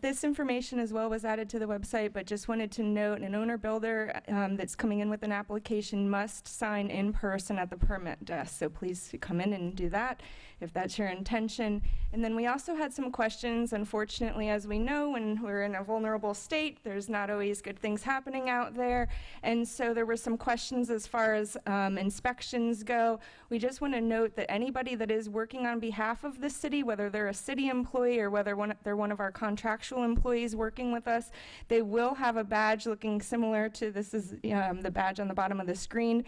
this information as well was added to the website, but just wanted to note an owner builder that's coming in with an application must sign in person at the permit desk. So please come in and do that if that's your intention. And then we also had some questions. Unfortunately, as we know, when we're in a vulnerable state, there's not always good things happening out there. And so there were some questions as far as inspections go. We just want to note that anybody that is working on behalf of the city, whether they're a city employee or whether they're one of our contractual employees working with us, they will have a badge looking similar to this is the badge on the bottom of the screen.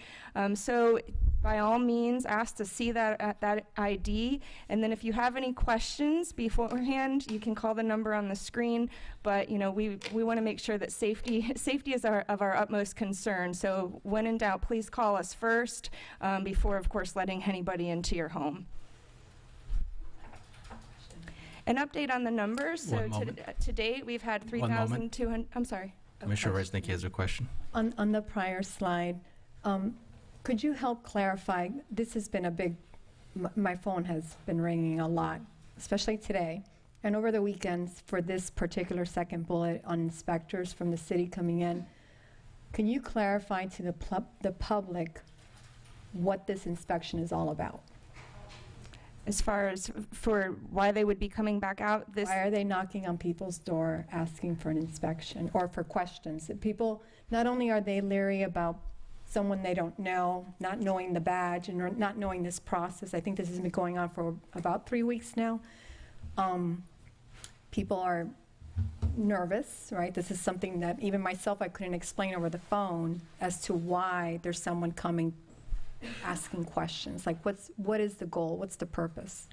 So by all means, ask to see that ID. And then if you have any questions beforehand, you can call the number on the screen. But we want to make sure that safety is of our utmost concern. So when in doubt, please call us first before, of course, letting anybody into your home. An update on the numbers. So One moment. to date, we've had One moment. 3,200, I'm sorry. Commissioner Resnick has a question. On the prior slide, could you help clarify, this has been a big, my phone has been ringing a lot, especially today, and over the weekends for this particular second bullet on inspectors from the city coming in. Can you clarify to the public what this inspection is all about? As far as for why they would be coming back out, Why are they knocking on people's door asking for an inspection or for questions? That people, not only are they leery about someone they don't know, not knowing the badge and not knowing this process. I think this has been going on for about 3 weeks now. People are nervous, right? This is something that even myself, I couldn't explain over the phone as to why there's someone coming asking questions. Like, what is the goal? What's the purpose?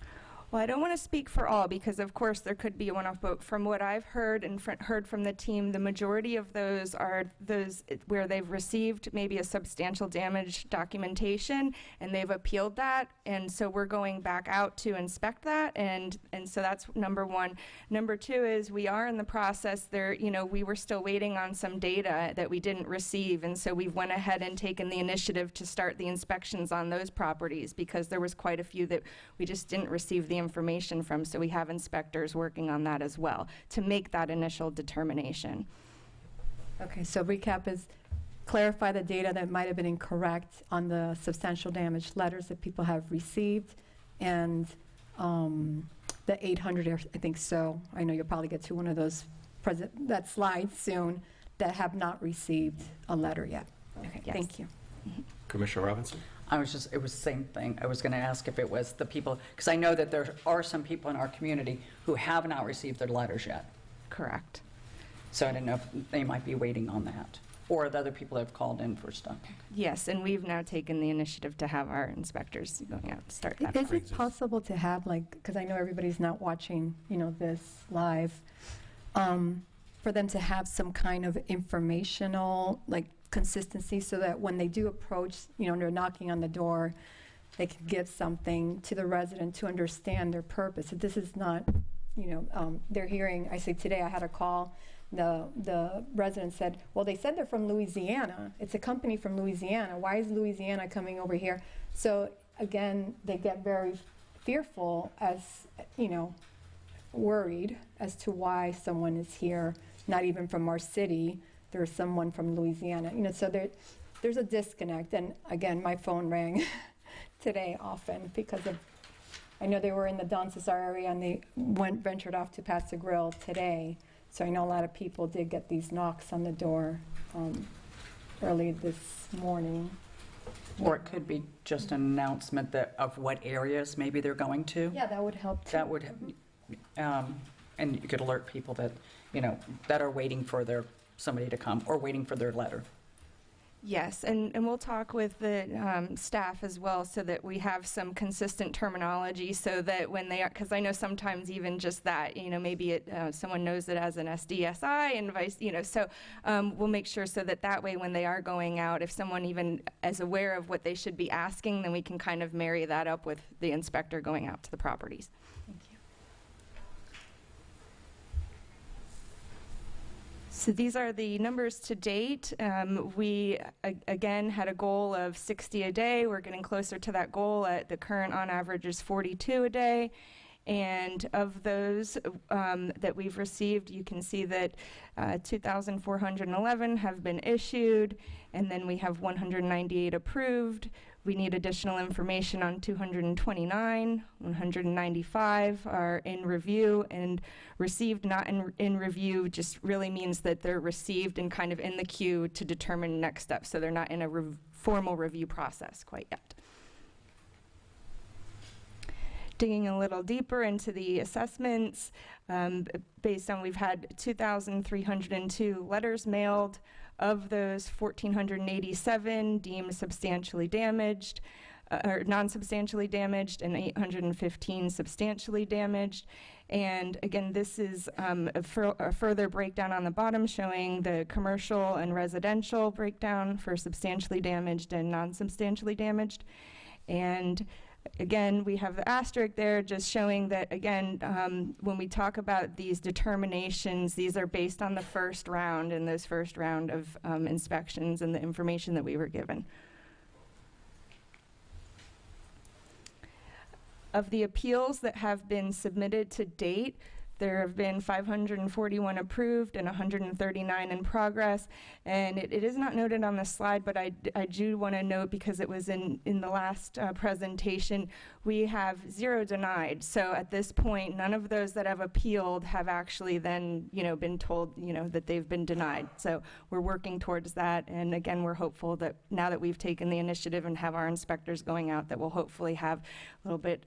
Well, I don't want to speak for all because, of course, there could be a one-off, but from what I've heard and heard from the team, the majority of those are those where they've received maybe a substantial damage documentation and they've appealed that, and so we're going back out to inspect that, and so that's number one. Number two is we are in the process there, you know, we were still waiting on some data that we didn't receive, and so we went ahead and taken the initiative to start the inspections on those properties because there was quite a few that we just didn't receive the information from, so we have inspectors working on that as well to make that initial determination. Okay, so recap is clarify the data that might have been incorrect on the substantial damage letters that people have received, and the 800, I think so. I know you'll probably get to one of those that slide soon that have not received a letter yet. Okay, Yes. Thank you. Commissioner Robinson? It was the same thing. I was going to ask if it was the people, because I know that there are some people in our community who have not received their letters yet. Correct. So I didn't know if they might be waiting on that, or the other people have called in for stuff. Yes, and we've now taken the initiative to have our inspectors going out to start that. Is it possible to have, like, because I know everybody's not watching, you know, this live, for them to have some kind of informational, like, consistency so that when they do approach, you know, they're knocking on the door, they can give something to the resident to understand their purpose. That this is not, you know, they're hearing, I say today I had a call, the resident said, well, they said they're from Louisiana. It's a company from Louisiana. Why is Louisiana coming over here? So again, they get very fearful as, you know, worried as to why someone is here, not even from our city. There's someone from Louisiana, you know, so there's a disconnect. And again, my phone rang today often because of, I know they were in the Don Cesar area and they ventured off to Pass the Grill today. So I know a lot of people did get these knocks on the door early this morning. Or it could be just an announcement of what areas maybe they're going to. Yeah, that would help too. That would, and you could alert people that, you know, that are waiting for somebody to come or waiting for their letter. Yes, and we'll talk with the staff as well so that we have some consistent terminology so that when they are, because I know sometimes even just that, you know, maybe someone knows it as an SDSI and vice, you know, so we'll make sure so that way when they are going out, if someone even is aware of what they should be asking, then we can kind of marry that up with the inspector going out to the properties. Thank you. So these are the numbers to date. We, again, had a goal of 60 a day. We're getting closer to that goal. The current on average is 42 a day. And of those that we've received, you can see that 2,411 have been issued, and then we have 198 approved. We need additional information on 229, 195 are in review, and received not in review just really means that they're received and kind of in the queue to determine next steps, so they're not in a formal review process quite yet. Digging a little deeper into the assessments, based on we've had 2,302 letters mailed. Of those, 1,487 deemed substantially damaged, or non-substantially damaged, and 815 substantially damaged. And again, this is a further breakdown on the bottom showing the commercial and residential breakdown for substantially damaged and non-substantially damaged. And Again, we have the asterisk there just showing that, again, when we talk about these determinations, these are based on the first round and those first round of inspections and the information that we were given. Of the appeals that have been submitted to date, there have been 541 approved and 139 in progress. And it is not noted on the slide, but I do want to note, because it was in the last presentation, we have 0 denied. So at this point, none of those that have appealed have actually then, been told, that they've been denied. So we're working towards that. And again, we're hopeful that now that we've taken the initiative and have our inspectors going out, that we'll hopefully have a little bit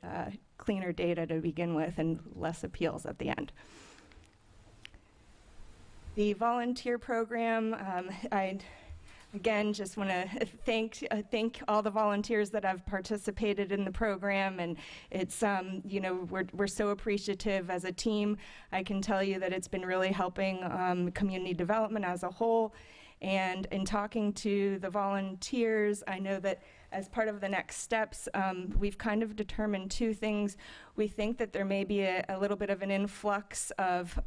cleaner data to begin with and less appeals at the end. The volunteer program, I again just want to thank all the volunteers that have participated in the program, and it's we're so appreciative as a team. I can tell you that it's been really helping community development as a whole. And in talking to the volunteers, I know that as part of the next steps, we've kind of determined 2 things. We think that there may be a little bit of an influx of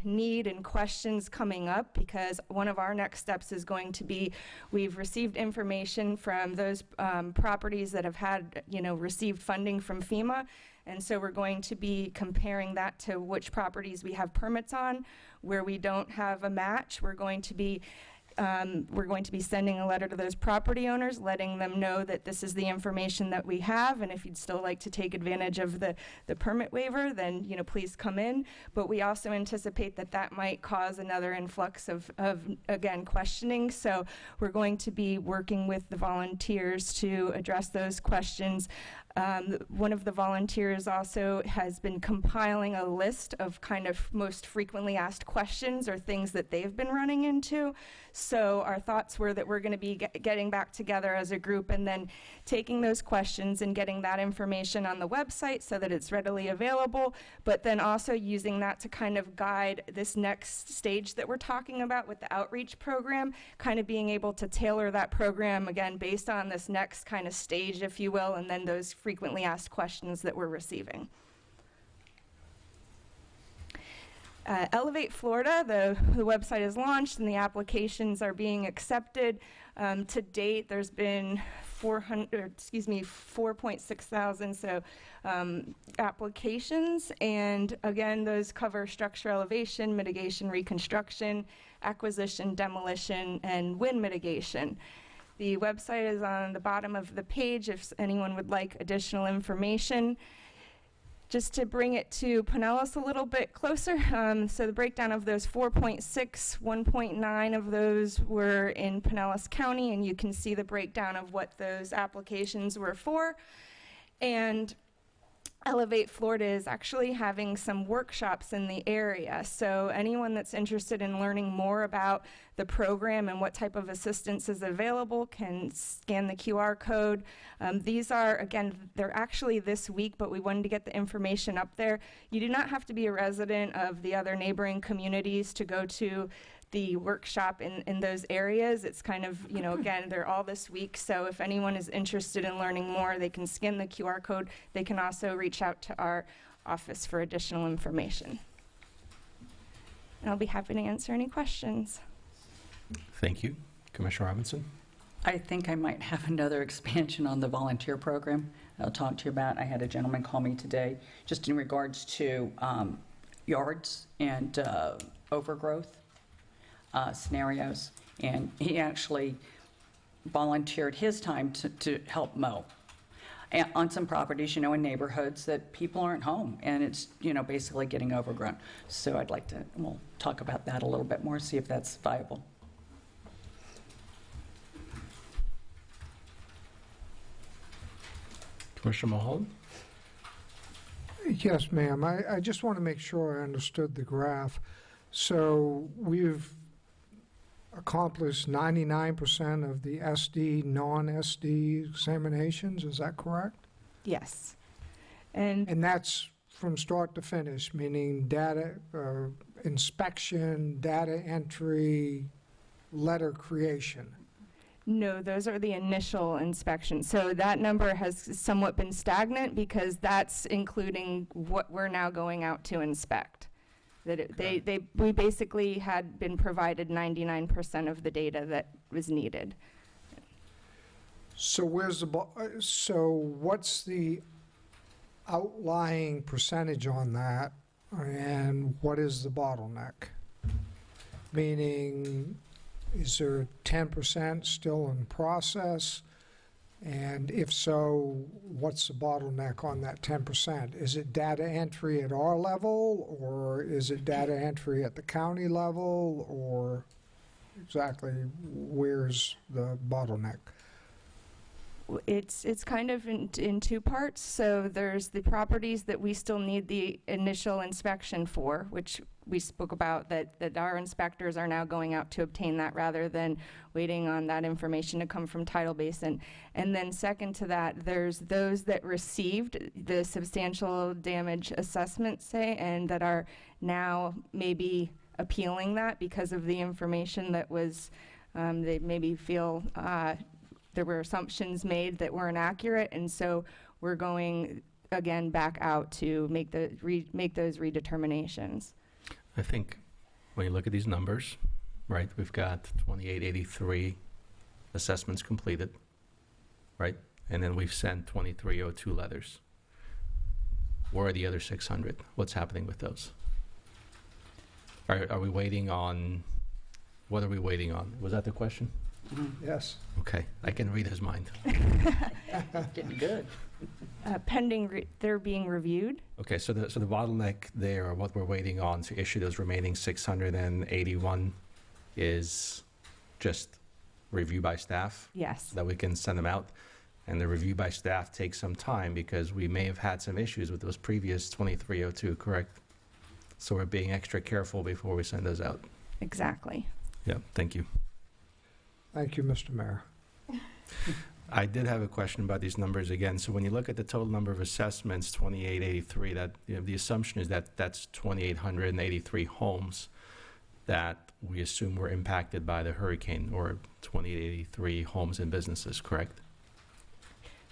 need and questions coming up, because one of our next steps is going to be, we've received information from those properties that have had, received funding from FEMA. And so we're going to be comparing that to which properties we have permits on. Where we don't have a match, we're going to be sending a letter to those property owners, letting them know that this is the information that we have, and if you'd still like to take advantage of the permit waiver, then please come in. But we also anticipate that that might cause another influx of again, questioning. So we're going to be working with the volunteers to address those questions. One of the volunteers also has been compiling a list of kind of most frequently asked questions or things that they've been running into. So our thoughts were that we're going to be getting back together as a group and then taking those questions and getting that information on the website so that it's readily available, but then also using that to kind of guide this next stage that we're talking about with the outreach program, kind of being able to tailor that program, again, based on this next kind of stage, if you will, and then those frequently asked questions that we're receiving. Elevate Florida, the website is launched and the applications are being accepted. To date, there's been 4.6 thousand applications, and again, those cover structure elevation, mitigation, reconstruction, acquisition, demolition, and wind mitigation. The website is on the bottom of the page if anyone would like additional information. Just to bring it to Pinellas a little bit closer, so the breakdown of those 4.6, 1.9 of those were in Pinellas County, and you can see the breakdown of what those applications were for. And Elevate Florida is actually having some workshops in the area. So anyone that's interested in learning more about the program and what type of assistance is available can scan the QR code. These are, again, they're actually this week, but we wanted to get the information up there. You do not have to be a resident of the other neighboring communities to go to the workshop in those areas. It's kind of, again, they're all this week, so if anyone is interested in learning more, they can scan the QR code. They can also reach out to our office for additional information. And I'll be happy to answer any questions. Thank you. Commissioner Robinson? I think I might have another expansion on the volunteer program I'll talk to you about. I had a gentleman call me today just in regards to yards and overgrowth scenarios, and he actually volunteered his time to help mow on some properties, in neighborhoods that people aren't home, and it's, basically getting overgrown. So I'd like to, we'll talk about that a little bit more, see if that's viable. Commissioner Mulholland? Yes, ma'am. I just want to make sure I understood the graph. So we've accomplished 99% of the SD, non-SD examinations, is that correct? Yes. And that's from start to finish, meaning data inspection, data entry, letter creation. No, those are the initial inspections. So that number has somewhat been stagnant because that's including what we're now going out to inspect. We basically had been provided 99% of the data that was needed. So what's the outlying percentage on that, and what is the bottleneck? Meaning, is there 10% still in process? And if so, what's the bottleneck on that 10%? Is it data entry at our level, or is it data entry at the county level, or exactly where's the bottleneck? It's kind of in two parts. So there's the properties that we still need the initial inspection for, which we spoke about, that our inspectors are now going out to obtain that rather than waiting on that information to come from Tidal Basin. And then second to that, there's those that received the substantial damage assessment, say, and that are now maybe appealing that because of the information that was, they maybe feel there were assumptions made that weren't accurate, and so we're going again back out to make those redeterminations. I think when you look at these numbers, right, we've got 2883 assessments completed, right? And then we've sent 2302 letters. Where are the other 600? What's happening with those? Are we waiting on, what are we waiting on? Was that the question? Yes. Okay, I can read his mind. Getting good. Pending, they're being reviewed. Okay, so the bottleneck there, or what we're waiting on to issue those remaining 681 is just review by staff? Yes. That we can send them out? And the review by staff takes some time because we may have had some issues with those previous 2302, correct? So we're being extra careful before we send those out. Exactly. Yeah, thank you. Thank you, Mr. Mayor. I did have a question about these numbers again. So when you look at the total number of assessments, 2883, that the assumption is that that's 2,883 homes that we assume were impacted by the hurricane, or 2883 homes and businesses, correct?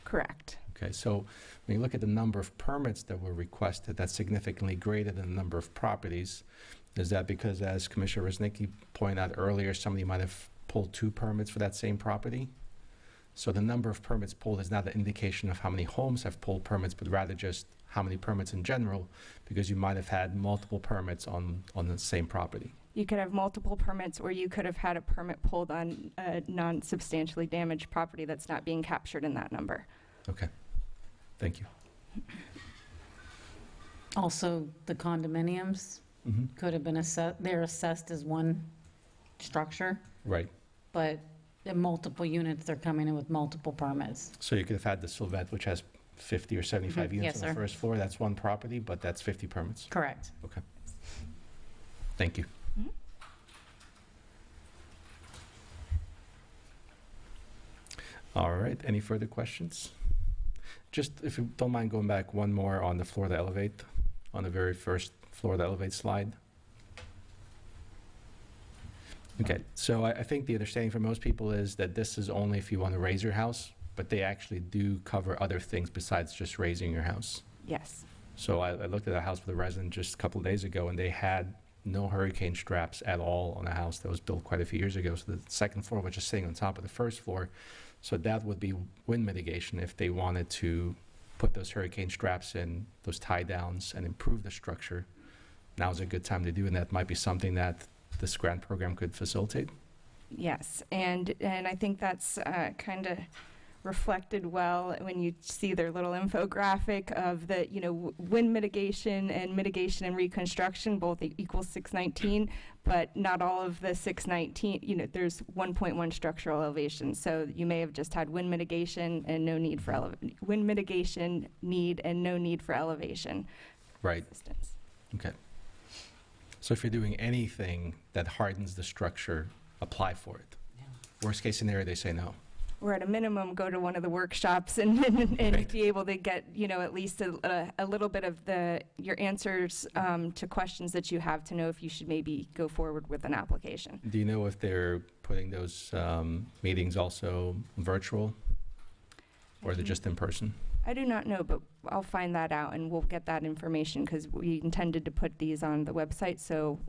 Correct. Okay, so when you look at the number of permits that were requested, that's significantly greater than the number of properties. Is that because, as Commissioner Resnicki pointed out earlier, somebody might have pulled 2 permits for that same property? So the number of permits pulled is not an indication of how many homes have pulled permits, but rather just how many permits in general, because you might have had multiple permits on the same property. You could have multiple permits, or you could have had a permit pulled on a non-substantially damaged property that's not being captured in that number. Okay, thank you. Also, the condominiums could have been assessed, they're assessed as one structure, Right. but in multiple units, they're coming in with multiple permits. So you could have had the Sylvette, which has 50 or 75 units Yes, on the sir. first floor. That's one property, but that's 50 permits. Correct. Okay. Thank you. All right, any further questions? Just, if you don't mind going back one more on the floor to elevate, on the very first floor to elevate slide. Okay, so I think the understanding for most people is that this is only if you want to raise your house, but they actually do cover other things besides just raising your house. Yes. So I looked at a house with a resident just a couple of days ago, and they had no hurricane straps at all on a house that was built quite a few years ago. So the second floor was just sitting on top of the first floor. So that would be wind mitigation if they wanted to put those hurricane straps in, those tie downs, and improve the structure. Now's a good time to do, and that might be something that this grant program could facilitate. Yes, and I think that's kind of reflected well when you see their little infographic of the, wind mitigation and reconstruction both equals 619, but not all of the 619, there's 1.1 structural elevation. So you may have just had wind mitigation and no need for wind mitigation need and no need for elevation. Right. Assistance. Okay. So if you're doing anything that hardens the structure, apply for it. Yeah. Worst case scenario, they say no. Or at a minimum, go to one of the workshops and Right. be able to get, at least a little bit of your answers to questions that you have to know if you should maybe go forward with an application. Do you know if they're putting those meetings also virtual, or are they just in person? I do not know, but I'll find that out and we'll get that information because we intended to put these on the website, so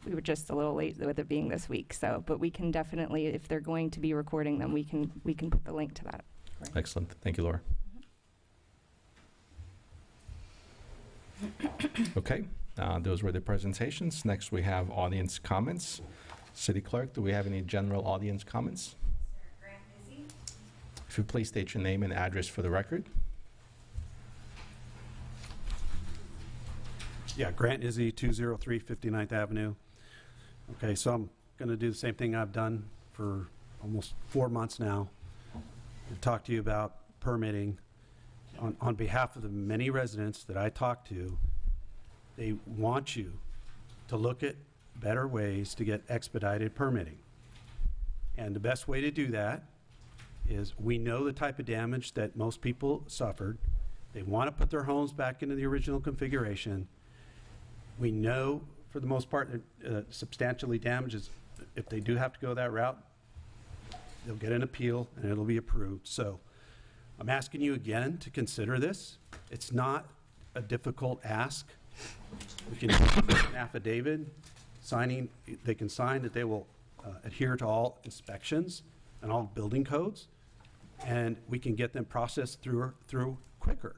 we were just a little late with it being this week. So, but we can definitely, if they're going to be recording them, we can put the link to that. Excellent. Thank you, Laura. Okay, those were the presentations. Next, we have audience comments. City Clerk, do we have any general audience comments? Grant Izzy. If you please state your name and address for the record. Yeah, Grant Izzy, 203 59th Avenue. Okay, so I'm going to do the same thing I've done for almost 4 months now. To talk to you about permitting. On behalf of the many residents that I talk to, they want you to look at better ways to get expedited permitting. And the best way to do that is we know the type of damage that most people suffered. They want to put their homes back into the original configuration. We know, for the most part, substantially damages. If they do have to go that route, they'll get an appeal and it'll be approved. So I'm asking you again to consider this. It's not a difficult ask. We can do an affidavit signing. They can sign that they will adhere to all inspections and all building codes, and we can get them processed through quicker.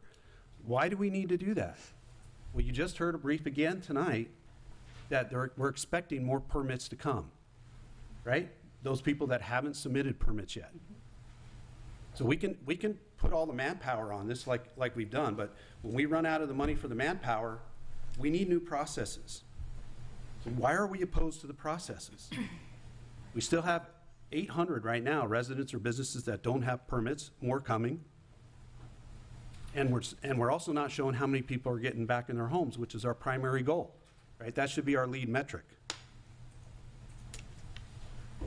Why do we need to do that? Well, you just heard a brief again tonight that we're expecting more permits to come, right? Those people that haven't submitted permits yet. So we can put all the manpower on this like we've done, but when we run out of the money for the manpower, we need new processes. So why are we opposed to the processes? We still have 800 right now, residents or businesses that don't have permits, more coming. And we're also not showing how many people are getting back in their homes, which is our primary goal, right? That should be our lead metric.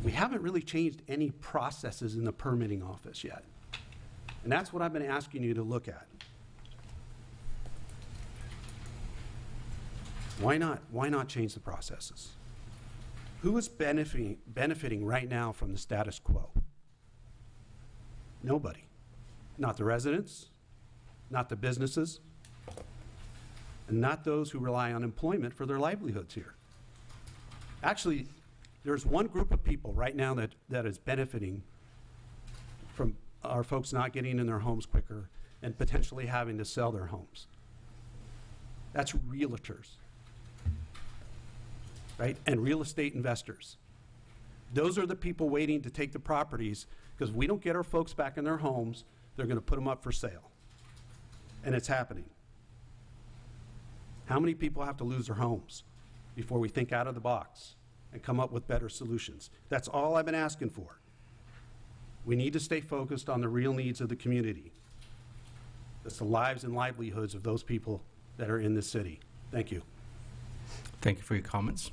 We haven't really changed any processes in the permitting office yet. And that's what I've been asking you to look at. Why not change the processes? Who is benefiting right now from the status quo? Nobody. Not the residents, not the businesses, and not those who rely on employment for their livelihoods here. Actually, there's one group of people right now that is benefiting from our folks not getting in their homes quicker and potentially having to sell their homes. That's realtors, right? And real estate investors. Those are the people waiting to take the properties, because if we don't get our folks back in their homes, they're going to put them up for sale. And it's happening. How many people have to lose their homes before we think out of the box and come up with better solutions? That's all I've been asking for. We need to stay focused on the real needs of the community. That's the lives and livelihoods of those people that are in this city. Thank you. Thank you for your comments.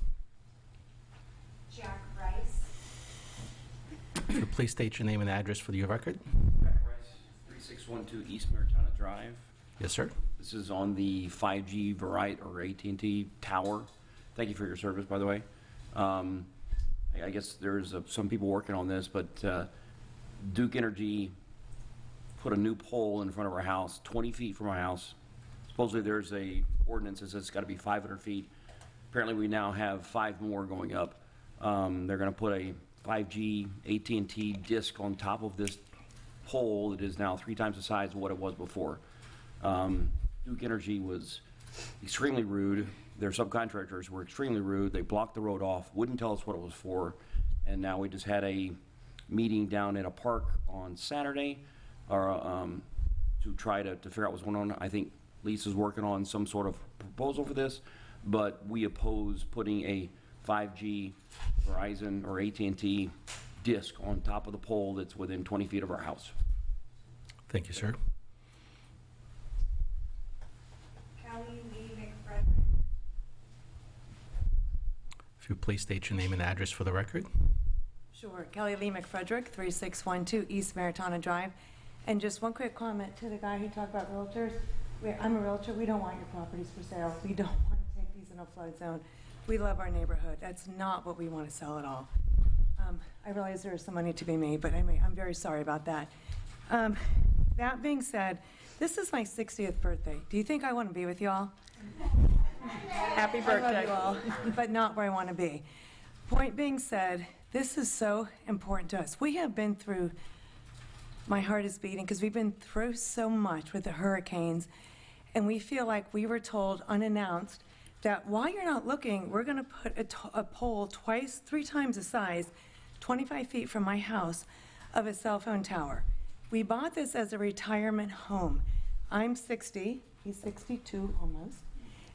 Jack Rice. If you please state your name and address for the record. Jack Rice, 3612 East Maritana Drive. Yes, sir. This is on the 5G Verizon or AT&T tower. Thank you for your service, by the way. I guess there's some people working on this, but Duke Energy put a new pole in front of our house, 20 feet from our house. Supposedly there's a ordinance that says it's got to be 500 feet. Apparently we now have 5 more going up. They're going to put a 5G AT&T disc on top of this pole that is now 3 times the size of what it was before. Duke Energy was extremely rude. Their subcontractors were extremely rude. They blocked the road off, wouldn't tell us what it was for, and now we just had a meeting down at a park on Saturday to try to figure out what's going on. I think Lisa's working on some sort of proposal for this, but we oppose putting a 5G Verizon or AT&T disc on top of the pole that's within 20 feet of our house. Thank you, sir. Kelly Lee McFrederick. If you please state your name and address for the record. Sure. Kelly Lee McFrederick, 3612 East Maritana Drive. And just one quick comment to the guy who talked about realtors. I'm a realtor. We don't want your properties for sale. We don't want to take these in a flood zone. We love our neighborhood. That's not what we want to sell at all. I realize there's some money to be made, but anyway, I'm very sorry about that. That being said, this is my 60th birthday. Do you think I want to be with you all? Happy I love birthday. you all, but not where I want to be. Point being said, this is so important to us. We have been through, my heart is beating because we've been through so much with the hurricanes, and we feel like we were told unannounced that while you're not looking, we're going to put a pole twice, 3 times the size, 25 feet from my house, of a cell phone tower. We bought this as a retirement home. I'm 60, he's 62 almost.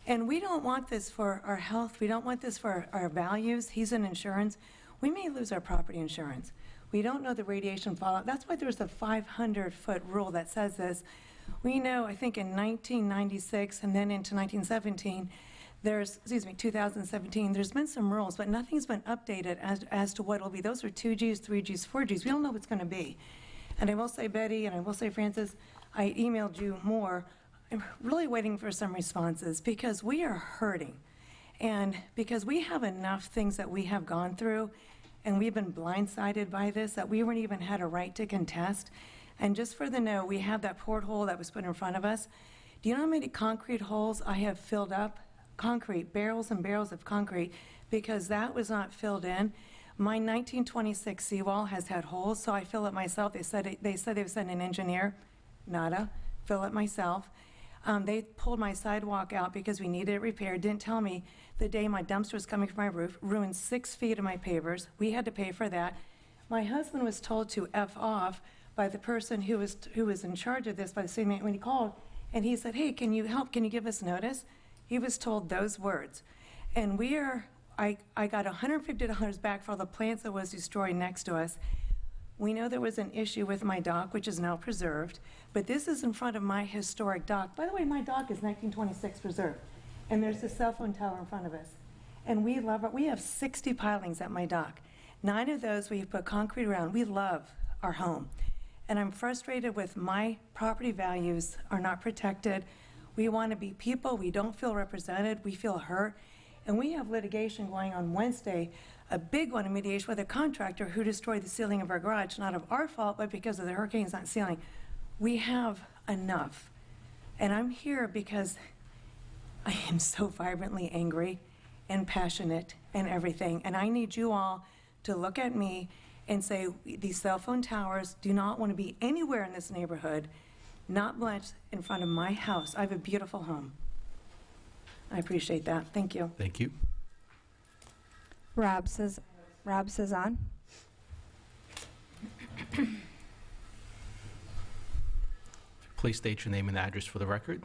And we don't want this for our health. We don't want this for our values. He's in insurance. We may lose our property insurance. We don't know the radiation fallout. That's why there's a 500-foot rule that says this. We know, I think in 1996 and then into 2017, there's been some rules, but nothing's been updated as to what it'll be. Those are 2Gs, 3Gs, 4Gs. We don't know what's going to be. And I will say, Betty, and I will say, Francis, I emailed you more. I'm really waiting for some responses because we are hurting. And because we have enough things that we have gone through, and we've been blindsided by this, that we weren't even had a right to contest. And just for the know, we have that porthole that was put in front of us. Do you know how many concrete holes I have filled up? Concrete, barrels and barrels of concrete, because that was not filled in. My 1926 seawall has had holes, so I fill it myself. They said they would send an engineer. Nada. Fill it myself. They pulled my sidewalk out because we needed it repaired. Didn't tell me the day my dumpster was coming from my roof. Ruined 6 feet of my pavers. We had to pay for that. My husband was told to F off by the person who was in charge of this, by the city man, when he called, and he said, "Hey, can you help? Can you give us notice?" He was told those words. And I got $150 back for all the plants that was destroyed next to us. We know there was an issue with my dock, which is now preserved, but this is in front of my historic dock. By the way, my dock is 1926 preserved, and there's the cell phone tower in front of us. And we love it. We have 60 pilings at my dock. 9 of those we've put concrete around. We love our home. And I'm frustrated with my property values are not protected. We want to be people. We don't feel represented. We feel hurt. And we have litigation going on Wednesday, a big one in mediation with a contractor who destroyed the ceiling of our garage, not of our fault, but because of the hurricanes on ceiling. We have enough. And I'm here because I am so vibrantly angry and passionate and everything. And I need you all to look at me and say, these cell phone towers do not want to be anywhere in this neighborhood, not much in front of my house. I have a beautiful home. I appreciate that. Thank you. Thank you. Rob Cezanne. Please state your name and address for the record.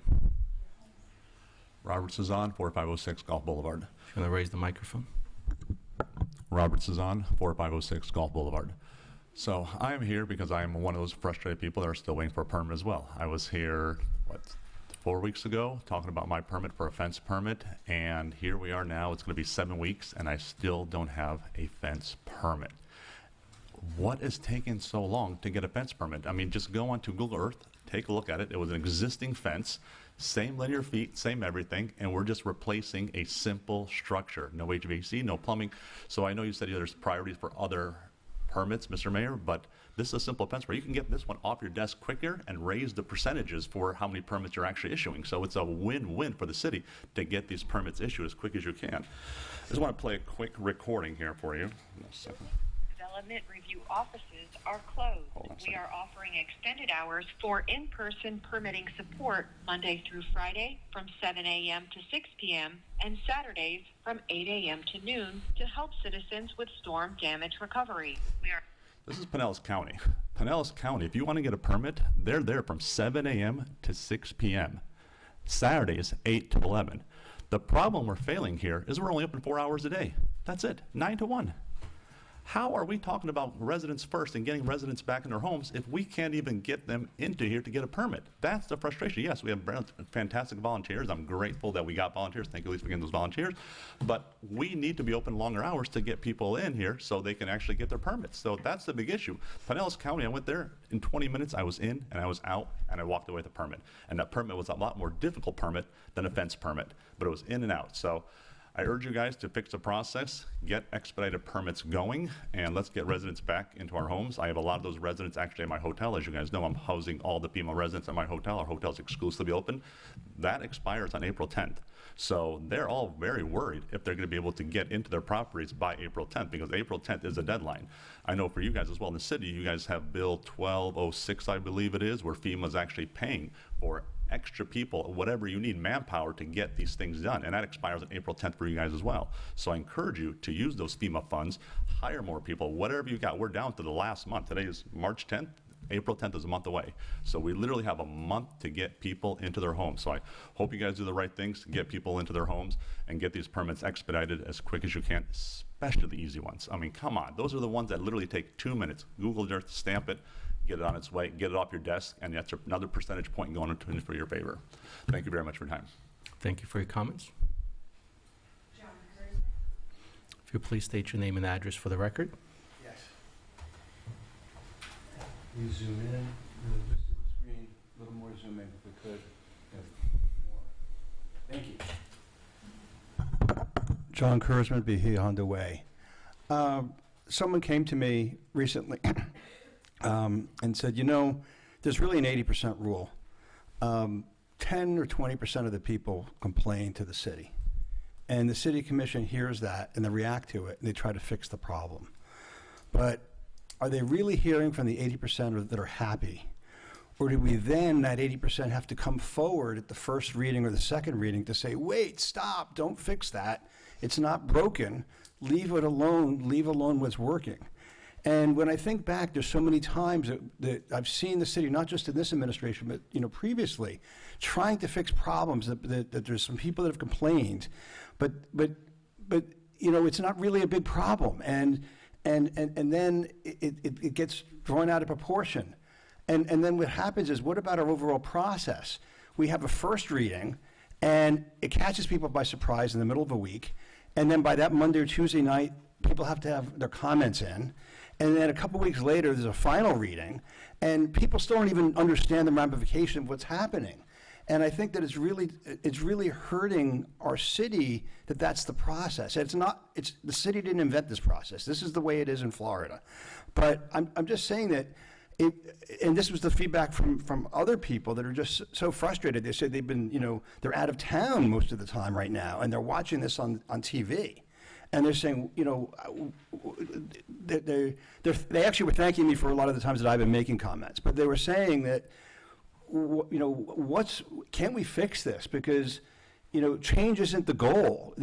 Robert Cezanne, 4506 Gulf Boulevard. If you want to raise the microphone. Robert Cezanne, 4506 Gulf Boulevard. So I am here because I am one of those frustrated people that are still waiting for a permit as well. I was here, 4 weeks ago, talking about my permit for a fence permit, and here we are now. It's going to be 7 weeks, and I still don't have a fence permit. What is taking so long to get a fence permit? I mean, just go onto Google Earth, take a look at it. It was an existing fence, same linear feet, same everything, and we're just replacing a simple structure. No HVAC, no plumbing. So I know you said there's priorities for other permits, Mr. Mayor, but this is a simple fence where you can get this one off your desk quicker and raise the percentages for how many permits you're actually issuing. So it's a win-win for the city to get these permits issued as quick as you can. I just want to play a quick recording here for you. Development review offices are closed. We are offering extended hours for in-person permitting support Monday through Friday from 7 a.m. to 6 p.m. and Saturdays from 8 a.m. to noon to help citizens with storm damage recovery. This is Pinellas County. Pinellas County, if you want to get a permit, they're there from 7 a.m. to 6 p.m. Saturdays, 8 to 11. The problem we're failing here is we're only open 4 hours a day. That's it, 9 to 1. How are we talking about residents first and getting residents back in their homes if we can't even get them into here to get a permit? That's the frustration. Yes, we have fantastic volunteers. I'm grateful that we got volunteers. Thank you, at least, for getting those volunteers. But we need to be open longer hours to get people in here so they can actually get their permits. So that's the big issue. Pinellas County, I went there in 20 minutes. I was in and I was out and I walked away with a permit. And that permit was a lot more difficult permit than a fence permit, but it was in and out. So I urge you guys to fix the process, get expedited permits going, and let's get residents back into our homes. I have a lot of those residents actually at my hotel. As you guys know, I'm housing all the female residents at my hotel. Our hotel's exclusively open. That expires on April 10th. So they're all very worried if they're going to be able to get into their properties by April 10th, because April 10th is a deadline. I know for you guys as well in the city, you guys have Bill 1206, I believe it is, where FEMA's actually paying for extra people, whatever you need, manpower to get these things done. And that expires on April 10th for you guys as well. So I encourage you to use those FEMA funds, hire more people, whatever you got. We're down to the last month. Today is March 10th. April 10th is a month away. So we literally have a month to get people into their homes. So I hope you guys do the right things to get people into their homes and get these permits expedited as quick as you can, especially the easy ones. I mean, come on. Those are the ones that literally take 2 minutes. Google Earth, stamp it, get it on its way, get it off your desk, and that's another percentage point going into for your favor. Thank you very much for your time. Thank you for your comments. If you please state your name and address for the record. Yes. We zoom in, just to the screen, a little more zoom in if we could. Thank you. John Kurzman, Bahia Honda Way. Someone came to me recently and said, you know, there's really an 80% rule. 10 or 20% of the people complain to the city. And the city commission hears that and they react to it and they try to fix the problem. But are they really hearing from the 80% that are happy? Or do we then, that 80%, have to come forward at the first reading or the second reading to say, wait, stop, don't fix that. It's not broken. Leave it alone. Leave alone what's working. And when I think back, there's so many times that I've seen the city, not just in this administration, but previously, trying to fix problems that there's some people that have complained, but it's not really a big problem, and then it gets drawn out of proportion, and then what happens is, what about our overall process? We have a first reading, and it catches people by surprise in the middle of a week, and then by that Monday or Tuesday night, people have to have their comments in. And then a couple weeks later, there's a final reading, and people still don't even understand the ramification of what's happening. And I think that it's really hurting our city that that's the process. The city didn't invent this process. This is the way it is in Florida. But I'm just saying that, and this was the feedback from other people that are just so frustrated. They said they've been, they're out of town most of the time right now, and they're watching this on TV. And they're saying, they actually were thanking me for a lot of the times that I've been making comments, but they were saying that, can't we fix this? Because, change isn't the goal.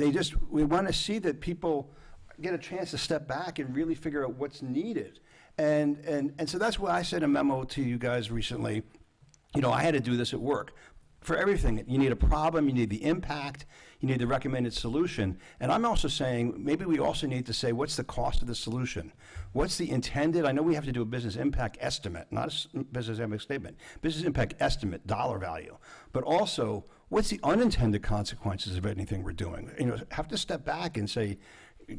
We want to see that people get a chance to step back and really figure out what's needed. And so that's why I sent a memo to you guys recently. I had to do this at work. For everything, you need a problem, you need the impact, you need the recommended solution. And I'm also saying, maybe we also need to say, what's the cost of the solution? What's the intended, I know we have to do a business impact estimate, not a business impact statement, business impact estimate, dollar value. But also, what's the unintended consequences of anything we're doing? Have to step back and say,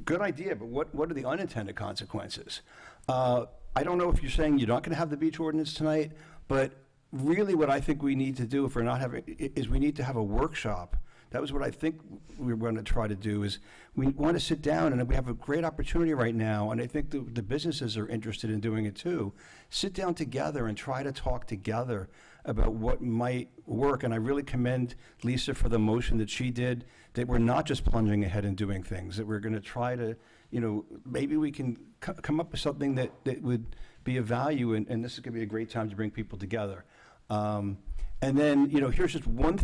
good idea, but what are the unintended consequences? I don't know if you're saying you're not gonna have the beach ordinance tonight, but really what I think we need to do, if we're not having, is we need to have a workshop. That was what I think we were going to try to do, is we want to sit down, and we have a great opportunity right now, and I think the businesses are interested in doing it too. Sit down together and try to talk together about what might work, and I really commend Lisa for the motion that she did, that we're not just plunging ahead and doing things, that we're going to try to, maybe we can come up with something that would be of value, and this is going to be a great time to bring people together. And then, here's just one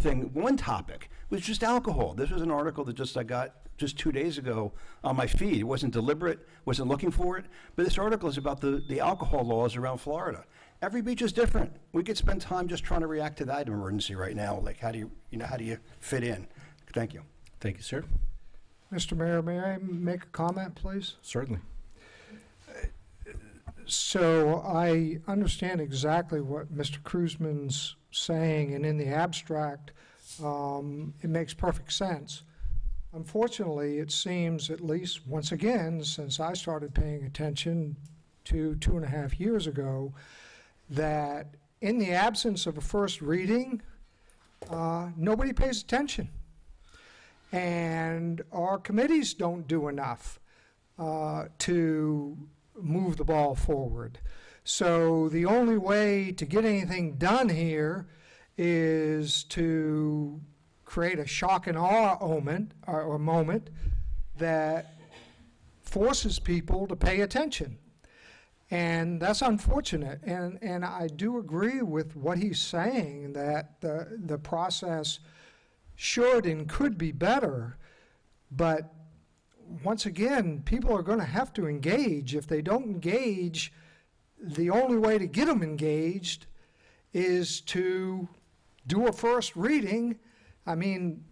topic, was just alcohol. This was an article that I got just 2 days ago on my feed. It wasn't deliberate, wasn't looking for it, but this article is about the alcohol laws around Florida. Every beach is different. We could spend time just trying to react to that emergency right now. Like, how do you fit in? Thank you. Thank you, sir. Mr. Mayor, may I make a comment, please? Certainly. So I understand exactly what Mr. Kruzman's saying, and in the abstract, it makes perfect sense. Unfortunately, it seems, at least once again, since I started paying attention 2.5 years ago, that in the absence of a first reading, nobody pays attention. and our committees don't do enough to move the ball forward. So the only way to get anything done here is to create a shock and awe moment that forces people to pay attention. And that's unfortunate. And I do agree with what he's saying, that the process should and could be better. But once again, people are going to have to engage. If they don't engage, the only way to get them engaged is to do a first reading. I mean,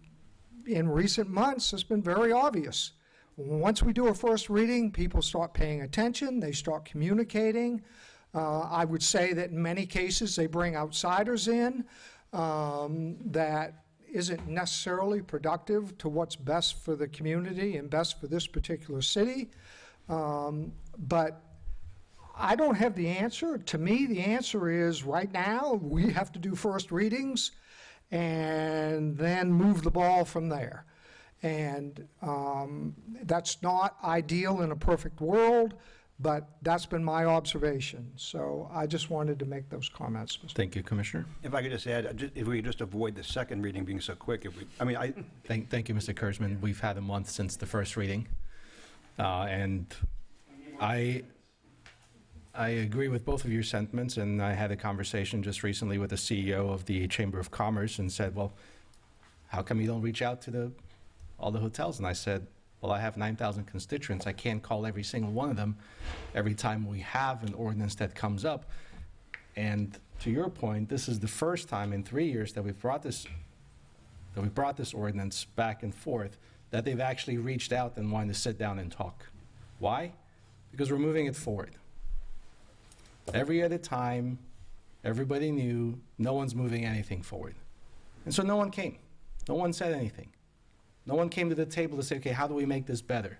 in recent months, it's been very obvious. Once we do a first reading, people start paying attention, they start communicating. I would say that in many cases, they bring outsiders in that isn't necessarily productive to what's best for the community and best for this particular city. But I don't have the answer. To me, the answer is right now, we have to do first readings and then move the ball from there. And that's not ideal in a perfect world, but that's been my observation. So I just wanted to make those comments. Thank you, Commissioner. If I could just add, if we could just avoid the second reading being so quick, Thank you, Mr. Kurzman. We've had a month since the first reading, and I agree with both of your sentiments, and I had a conversation just recently with the CEO of the Chamber of Commerce and said, well, how come you don't reach out to all the hotels? And I said, well, I have 9,000 constituents. I can't call every single one of them every time we have an ordinance that comes up. And to your point, this is the first time in 3 years that we brought this ordinance back and forth that they've actually reached out and wanted to sit down and talk. Why? Because we're moving it forward. Every other time, everybody knew no one's moving anything forward. And so no one came. No one said anything. No one came to the table to say, okay, how do we make this better,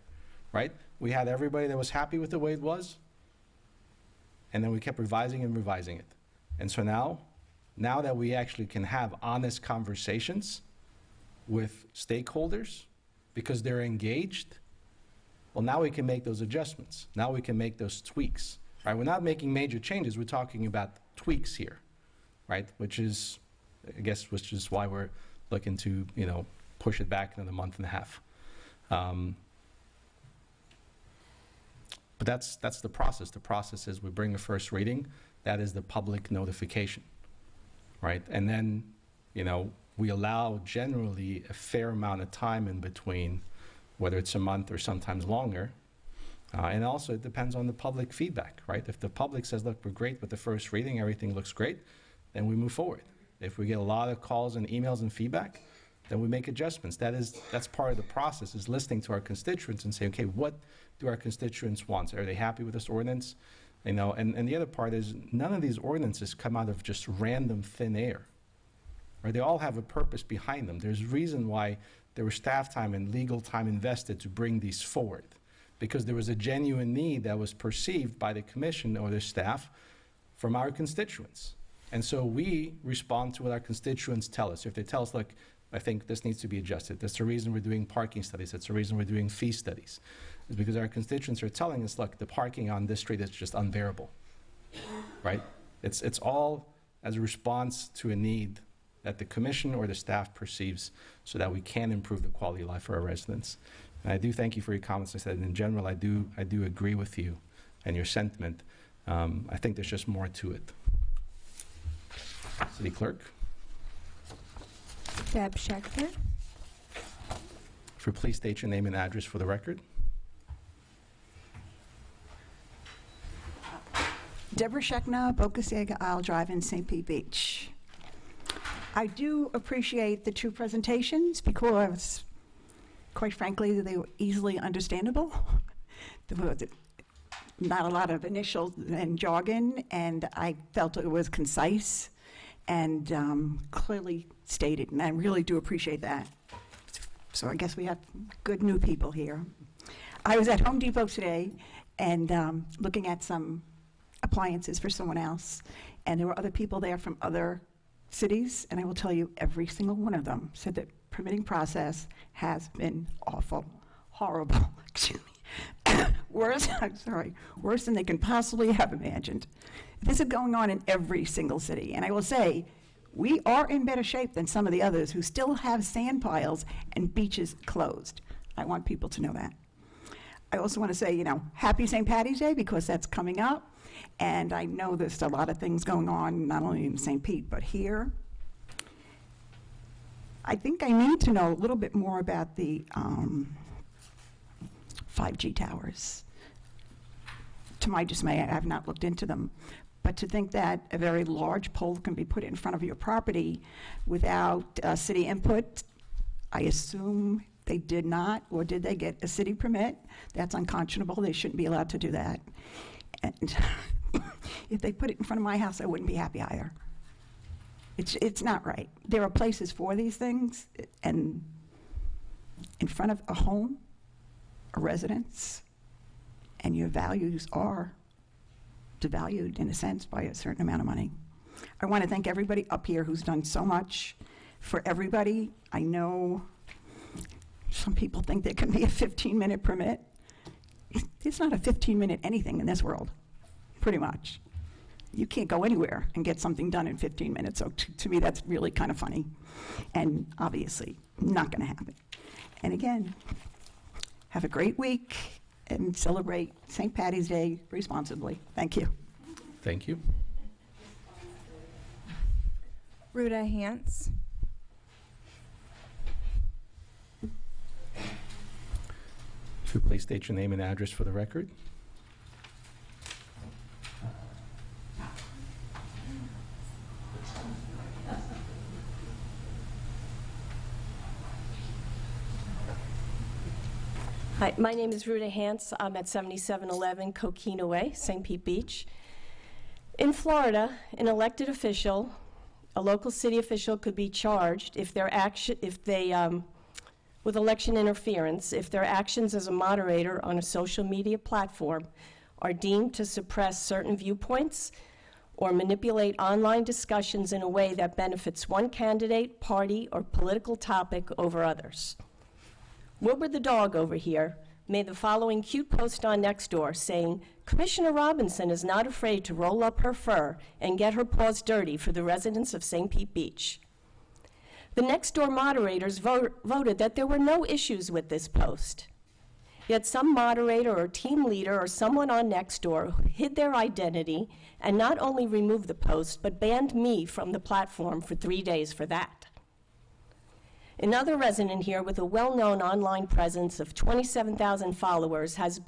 right? We had everybody that was happy with the way it was, and then we kept revising and revising it. And so now that we actually can have honest conversations with stakeholders because they're engaged, well, now we can make those adjustments. Now we can make those tweaks, right? We're not making major changes. We're talking about tweaks here, right? Which is why we're looking to, push it back another month and a half. But that's the process. The process is we bring a first reading. That is the public notification, right? And then, we allow generally a fair amount of time in between, whether it's a month or sometimes longer. And also it depends on the public feedback, right? If the public says, look, we're great with the first reading, everything looks great, then we move forward. If we get a lot of calls and emails and feedback, then we make adjustments. That's part of the process, is listening to our constituents and saying, okay, what do our constituents want? Are they happy with this ordinance? And the other part is none of these ordinances come out of just random thin air. Right? They all have a purpose behind them. There's a reason why there was staff time and legal time invested to bring these forward, because there was a genuine need that was perceived by the commission or the staff from our constituents. And so we respond to what our constituents tell us. If they tell us, look, I think this needs to be adjusted. That's the reason we're doing parking studies. That's the reason we're doing fee studies. It's because our constituents are telling us, look, the parking on this street is just unbearable, right? It's all as a response to a need that the commission or the staff perceives so that we can improve the quality of life for our residents. And I do thank you for your comments. I said, in general, I do agree with you and your sentiment. I think there's just more to it. City Clerk. Deb Schechter. If you please state your name and address for the record. Deborah Schechner, Bocasaga Isle Drive in St. Pete Beach. I do appreciate the two presentations because, quite frankly, they were easily understandable. There was not a lot of initials and jargon, and I felt it was concise and clearly stated, and I really do appreciate that. So I guess we have good new people here. I was at Home Depot today and looking at some appliances for someone else, and there were other people there from other cities, and I will tell you, every single one of them said that permitting process has been awful, horrible, excuse me. Worse, I'm sorry, worse than they can possibly have imagined. This is going on in every single city, and I will say, we are in better shape than some of the others who still have sand piles and beaches closed. I want people to know that. I also want to say, happy St. Paddy's Day, because that's coming up, and I know there's a lot of things going on, not only in St. Pete, but here. I think I need to know a little bit more about the 5G towers. To my dismay, I have not looked into them. But to think that a very large pole can be put in front of your property without city input, I assume they did not, or did they get a city permit? That's unconscionable. They shouldn't be allowed to do that. And if they put it in front of my house, I wouldn't be happy either. It's not right. There are places for these things, and in front of a home, a residence, and your values are devalued, in a sense, by a certain amount of money. I want to thank everybody up here who's done so much for everybody. I know some people think there can be a 15-minute permit. It's not a 15-minute anything in this world, pretty much. You can't go anywhere and get something done in 15 minutes, so to me that's really kind of funny, and obviously not going to happen. And again, have a great week, and celebrate St. Paddy's Day responsibly. Thank you. Thank you. Ruda Hantz. If you please state your name and address for the record. Hi, my name is Ruda Hantz. I'm at 7711 Coquina Way, St. Pete Beach. In Florida, an elected official, a local city official, could be charged with election interference if their actions as a moderator on a social media platform are deemed to suppress certain viewpoints or manipulate online discussions in a way that benefits one candidate, party, or political topic over others. Wilbur the dog over here made the following cute post on Nextdoor saying, "Commissioner Robinson is not afraid to roll up her fur and get her paws dirty for the residents of St. Pete Beach." The Nextdoor moderators voted that there were no issues with this post. Yet some moderator or team leader or someone on Nextdoor hid their identity and not only removed the post, but banned me from the platform for 3 days for that. Another resident here with a well-known online presence of 27,000 followers has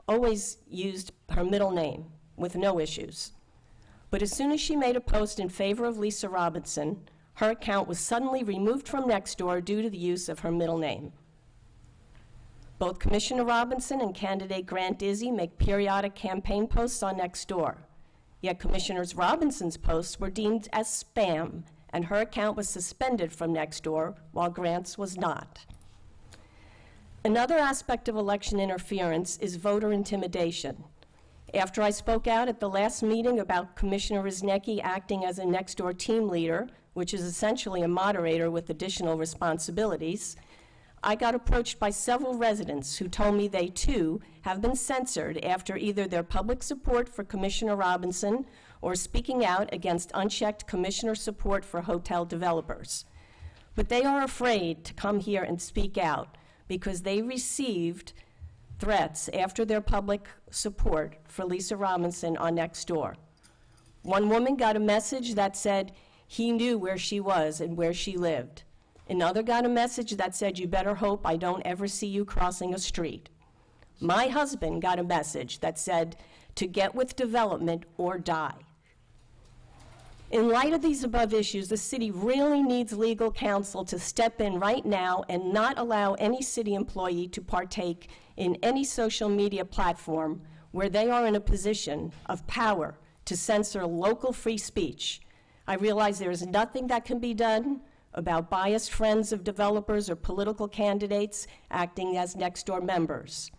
always used her middle name with no issues. But as soon as she made a post in favor of Lisa Robinson, her account was suddenly removed from Nextdoor due to the use of her middle name. Both Commissioner Robinson and candidate Grant Izzy make periodic campaign posts on Nextdoor. Yet Commissioner Robinson's posts were deemed as spam, and her account was suspended from Nextdoor, while Grant's was not. Another aspect of election interference is voter intimidation. After I spoke out at the last meeting about Commissioner Wisniewski acting as a Nextdoor team leader, which is essentially a moderator with additional responsibilities, I got approached by several residents who told me they too have been censored after either their public support for Commissioner Robinson or speaking out against unchecked commissioner support for hotel developers. But they are afraid to come here and speak out because they received threats after their public support for Lisa Robinson on Nextdoor. One woman got a message that said he knew where she was and where she lived. Another got a message that said, "You better hope I don't ever see you crossing a street." My husband got a message that said, "To get with development or die." In light of these above issues, the city really needs legal counsel to step in right now and not allow any city employee to partake in any social media platform where they are in a position of power to censor local free speech. I realize there is nothing that can be done about biased friends of developers or political candidates acting as Nextdoor members.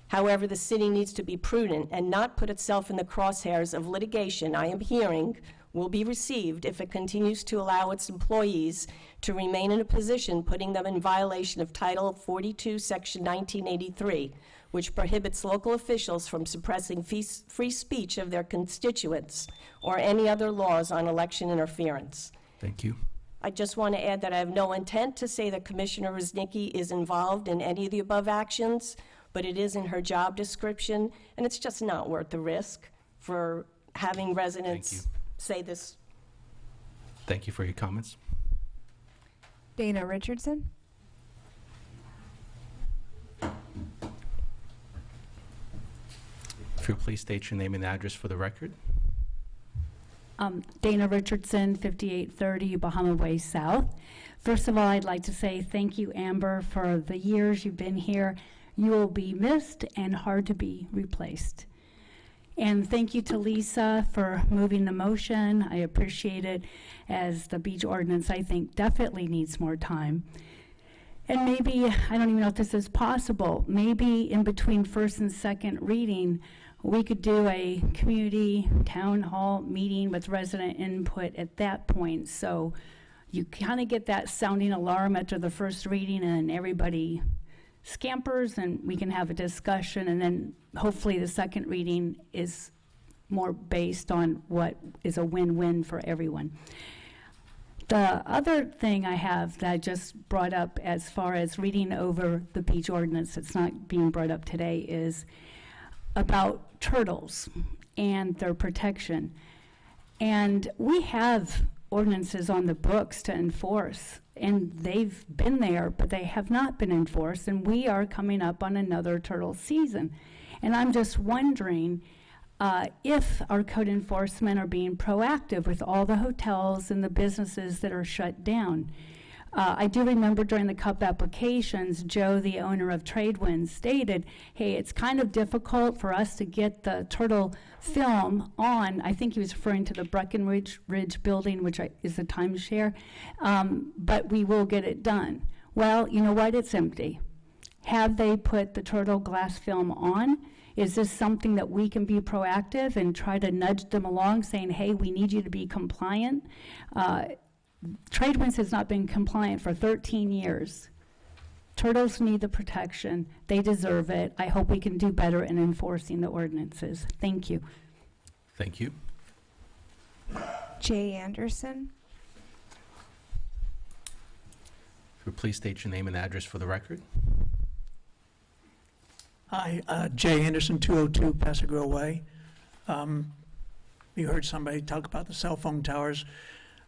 However, the city needs to be prudent and not put itself in the crosshairs of litigation I am hearing will be received if it continues to allow its employees to remain in a position putting them in violation of Title 42, Section 1983, which prohibits local officials from suppressing free speech of their constituents or any other laws on election interference. Thank you. I just want to add that I have no intent to say that Commissioner Ruznicki is involved in any of the above actions, but it is in her job description, and it's just not worth the risk for having residents say this. Thank you for your comments. Dana Richardson. If you'll please state your name and address for the record. Dana Richardson, 5830 Bahama Way South. First of all, I'd like to say thank you, Amber, for the years you've been here. You will be missed and hard to be replaced. And thank you to Lisa for moving the motion. I appreciate it, as the beach ordinance, I think, definitely needs more time. And maybe, I don't even know if this is possible, maybe in between first and second reading, we could do a community town hall meeting with resident input at that point. So you kind of get that sounding alarm after the first reading and everybody scampers and we can have a discussion, and then hopefully the second reading is more based on what is a win-win for everyone. The other thing I have that I just brought up as far as reading over the beach ordinance that's not being brought up today is about turtles and their protection. And we have ordinances on the books to enforce, and they've been there, but they have not been enforced, and we are coming up on another turtle season. And I'm just wondering if our code enforcement are being proactive with all the hotels and the businesses that are shut down. I do remember during the CUP applications, Joe, the owner of Tradewinds, stated, hey, it's kind of difficult for us to get the turtle film on. I think he was referring to the Breckenridge building, which is a timeshare, but we will get it done. Well, you know what? It's empty. Have they put the turtle glass film on? Is this something that we can be proactive and try to nudge them along, saying, hey, we need you to be compliant? Tradewinds has not been compliant for 13 years. Turtles need the protection. They deserve it. I hope we can do better in enforcing the ordinances. Thank you. Thank you. Jay Anderson. If you please state your name and address for the record. Hi, Jay Anderson, 202 Pasadena Way. You heard somebody talk about the cell phone towers.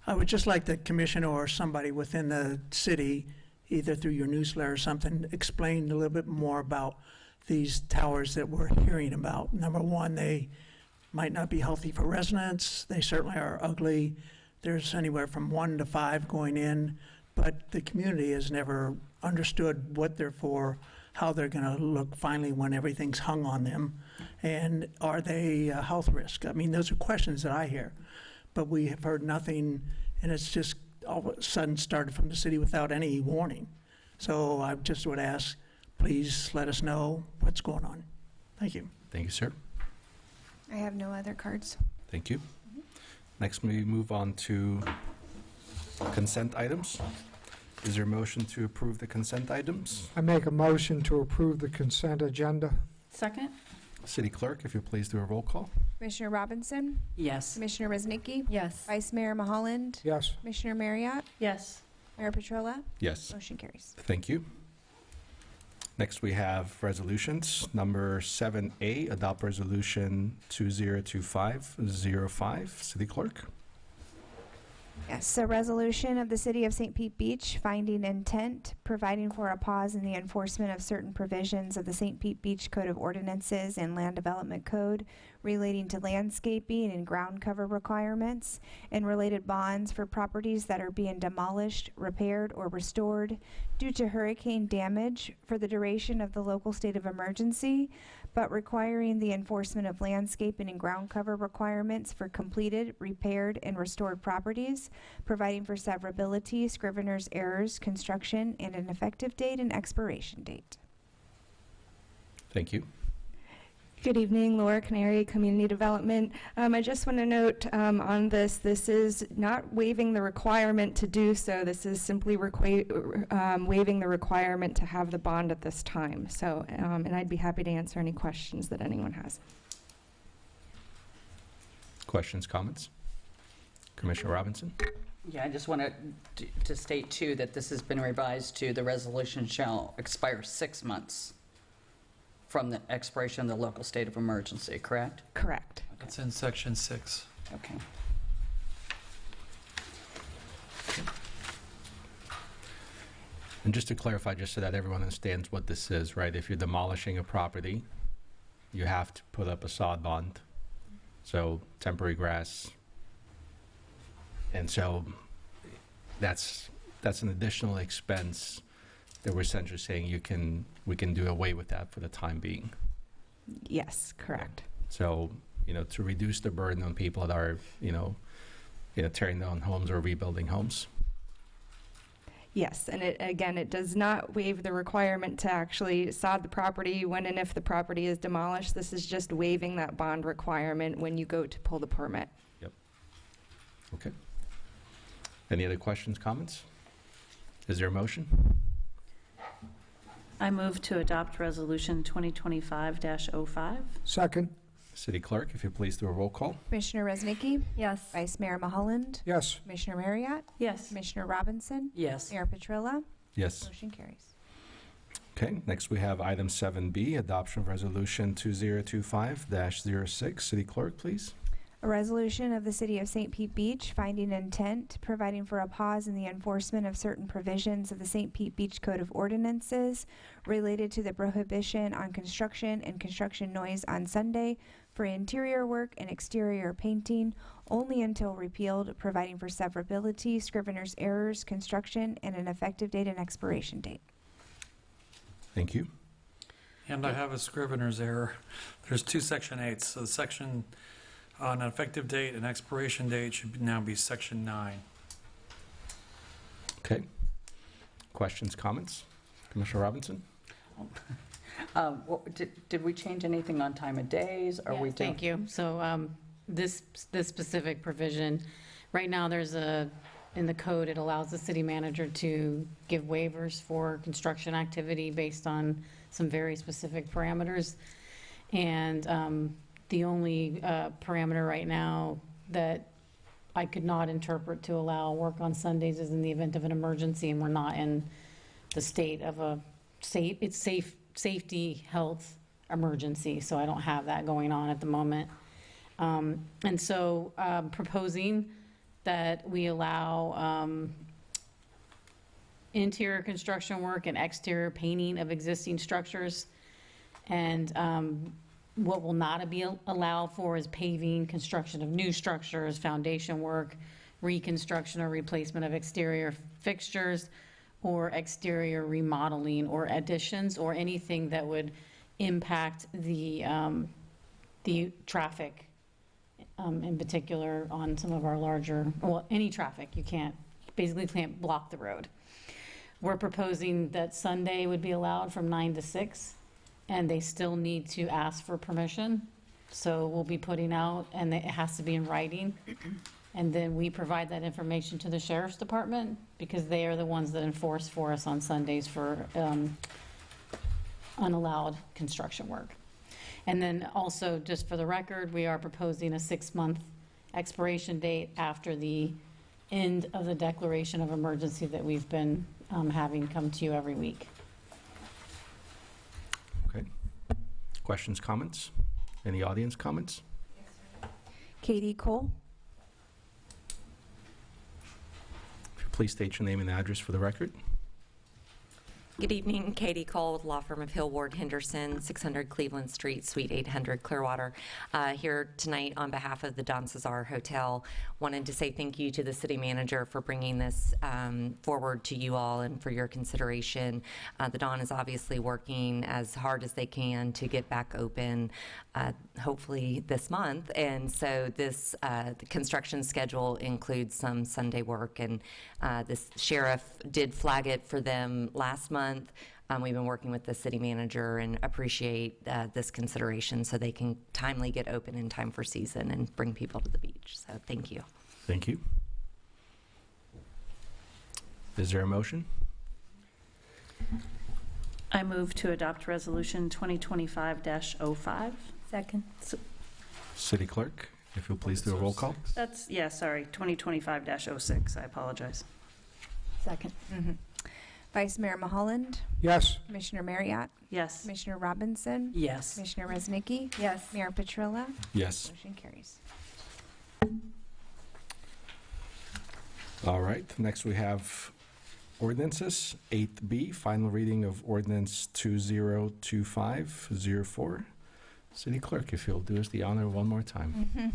I would just like the commissioner or somebody within the city, either through your newsletter or something, explain a little bit more about these towers that we're hearing about. Number one, they might not be healthy for residents. They certainly are ugly. There's anywhere from 1 to 5 going in, but the community has never understood what they're for, how they're going to look finally when everything's hung on them, and are they a health risk? I mean, those are questions that I hear, but we have heard nothing, and it's just all of a sudden started from the city without any warning. So I just would ask, please let us know what's going on. Thank you. Thank you, sir. I have no other cards. Thank you. Next, we move on to consent items. Is there a motion to approve the consent items? I make a motion to approve the consent agenda. Second? City Clerk, if you'll please do a roll call. Commissioner Robinson? Yes. Commissioner Ruznicki? Yes. Vice Mayor Mulholland? Yes. Commissioner Marriott? Yes. Mayor Petrola? Yes. Motion carries. Thank you. Next, we have resolutions. Number 7A, adopt resolution 2025-05. City Clerk. Yes, a resolution of the City of St. Pete Beach finding intent, providing for a pause in the enforcement of certain provisions of the St. Pete Beach Code of Ordinances and Land Development Code relating to landscaping and ground cover requirements and related bonds for properties that are being demolished, repaired, or restored due to hurricane damage for the duration of the local state of emergency, but requiring the enforcement of landscaping and ground cover requirements for completed, repaired, and restored properties, providing for severability, scrivener's errors, construction, and an effective date and expiration date. Thank you. Good evening, Laura Canary, Community Development. I just want to note on this is not waiving the requirement to do so. This is simply waiving the requirement to have the bond at this time. So, and I'd be happy to answer any questions that anyone has. Questions, comments? Commissioner Robinson? Yeah, I just wanted to state, too, that this has been revised to the resolution shall expire 6 months from the expiration of the local state of emergency, correct? Correct. It's in section 6. Okay. And just to clarify, just so that everyone understands what this is, right? If you're demolishing a property, you have to put up a sod bond, so temporary grass. And so that's an additional expense that we're essentially saying we can do away with that for the time being. Yes, correct. So, to reduce the burden on people that are, tearing down homes or rebuilding homes. Yes, and it does not waive the requirement to actually sod the property when and if the property is demolished. This is just waiving that bond requirement when you go to pull the permit. Yep. Okay. Any other questions, comments? Is there a motion? I move to adopt Resolution 2025-05. Second. City Clerk, if you please do a roll call. Commissioner Resnicki? Yes. Vice Mayor Mulholland? Yes. Commissioner Marriott? Yes. Commissioner Robinson? Yes. Mayor Petrilla? Yes. Motion carries. Okay, next we have item 7B, adoption of Resolution 2025-06. City Clerk, please. A resolution of the City of St. Pete Beach finding intent, providing for a pause in the enforcement of certain provisions of the St. Pete Beach Code of Ordinances related to the prohibition on construction and construction noise on Sunday for interior work and exterior painting only until repealed, providing for severability, scrivener's errors, construction, and an effective date and expiration date. Thank you. And I have a scrivener's error. There's 2 Section 8s. So the section on effective date and expiration date should now be Section 9. Okay. Questions, comments? Commissioner Robinson? Did we change anything on time of days? Yes, thank you. So this specific provision, right now there's in the code, it allows the city manager to give waivers for construction activity based on some very specific parameters. And the only parameter right now that I could not interpret to allow work on Sundays is in the event of an emergency, and we're not in the state of a safety health emergency, so I don't have that going on at the moment. And so proposing that we allow interior construction work and exterior painting of existing structures, and what will not be allowed for is paving, construction of new structures, foundation work, reconstruction or replacement of exterior fixtures, or exterior remodeling or additions, or anything that would impact the traffic, in particular on some of our larger, well, any traffic. You basically can't block the road. We're proposing that Sunday would be allowed from 9 to 6. And they still need to ask for permission. So we'll be putting out, and it has to be in writing. And then we provide that information to the Sheriff's Department, because they are the ones that enforce for us on Sundays for unallowed construction work. And then also, just for the record, we are proposing a 6-month expiration date after the end of the declaration of emergency that we've been having come to you every week. Okay. Questions, comments? Any audience comments? Katie Cole? If you please state your name and address for the record. Good evening, Katie Cole with law firm of Hill Ward Henderson, 600 Cleveland Street, Suite 800, Clearwater. Here tonight on behalf of the Don Cesar Hotel. Wanted to say thank you to the city manager for bringing this forward to you all and for your consideration. The Don is obviously working as hard as they can to get back open, hopefully this month. And so this the construction schedule includes some Sunday work, and this sheriff did flag it for them last month. month. We've been working with the city manager and appreciate this consideration so they can timely get open in time for season and bring people to the beach. So thank you. Thank you. Is there a motion? I move to adopt Resolution 2025-05. Second. City Clerk, if you'll please do a roll call. That's, yeah, sorry, 2025-06. I apologize. Second. Vice Mayor Mulholland? Yes. Commissioner Marriott? Yes. Commissioner Robinson? Yes. Commissioner Resnicki? Yes. Mayor Petrilla? Yes. Motion carries. All right, next we have ordinances. 8B, final reading of ordinance 202504. City Clerk, if you'll do us the honor one more time.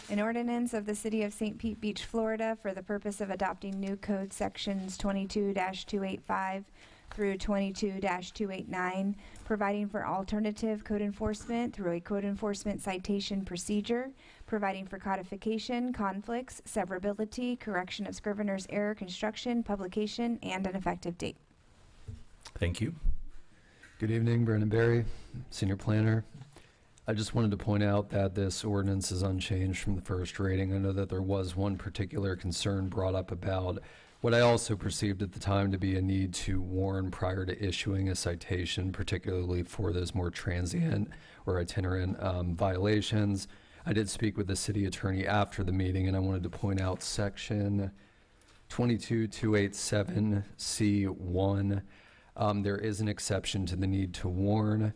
An ordinance of the City of St. Pete Beach, Florida, for the purpose of adopting new code sections 22-285 through 22-289, providing for alternative code enforcement through a code enforcement citation procedure, providing for codification, conflicts, severability, correction of scrivener's error, construction, publication, and an effective date. Thank you. Good evening, Brandon Berry, Senior Planner. I just wanted to point out that this ordinance is unchanged from the first reading. I know that there was one particular concern brought up about what I also perceived at the time to be a need to warn prior to issuing a citation, particularly for those more transient or itinerant violations. I did speak with the city attorney after the meeting, and I wanted to point out section 22287C1. There is an exception to the need to warn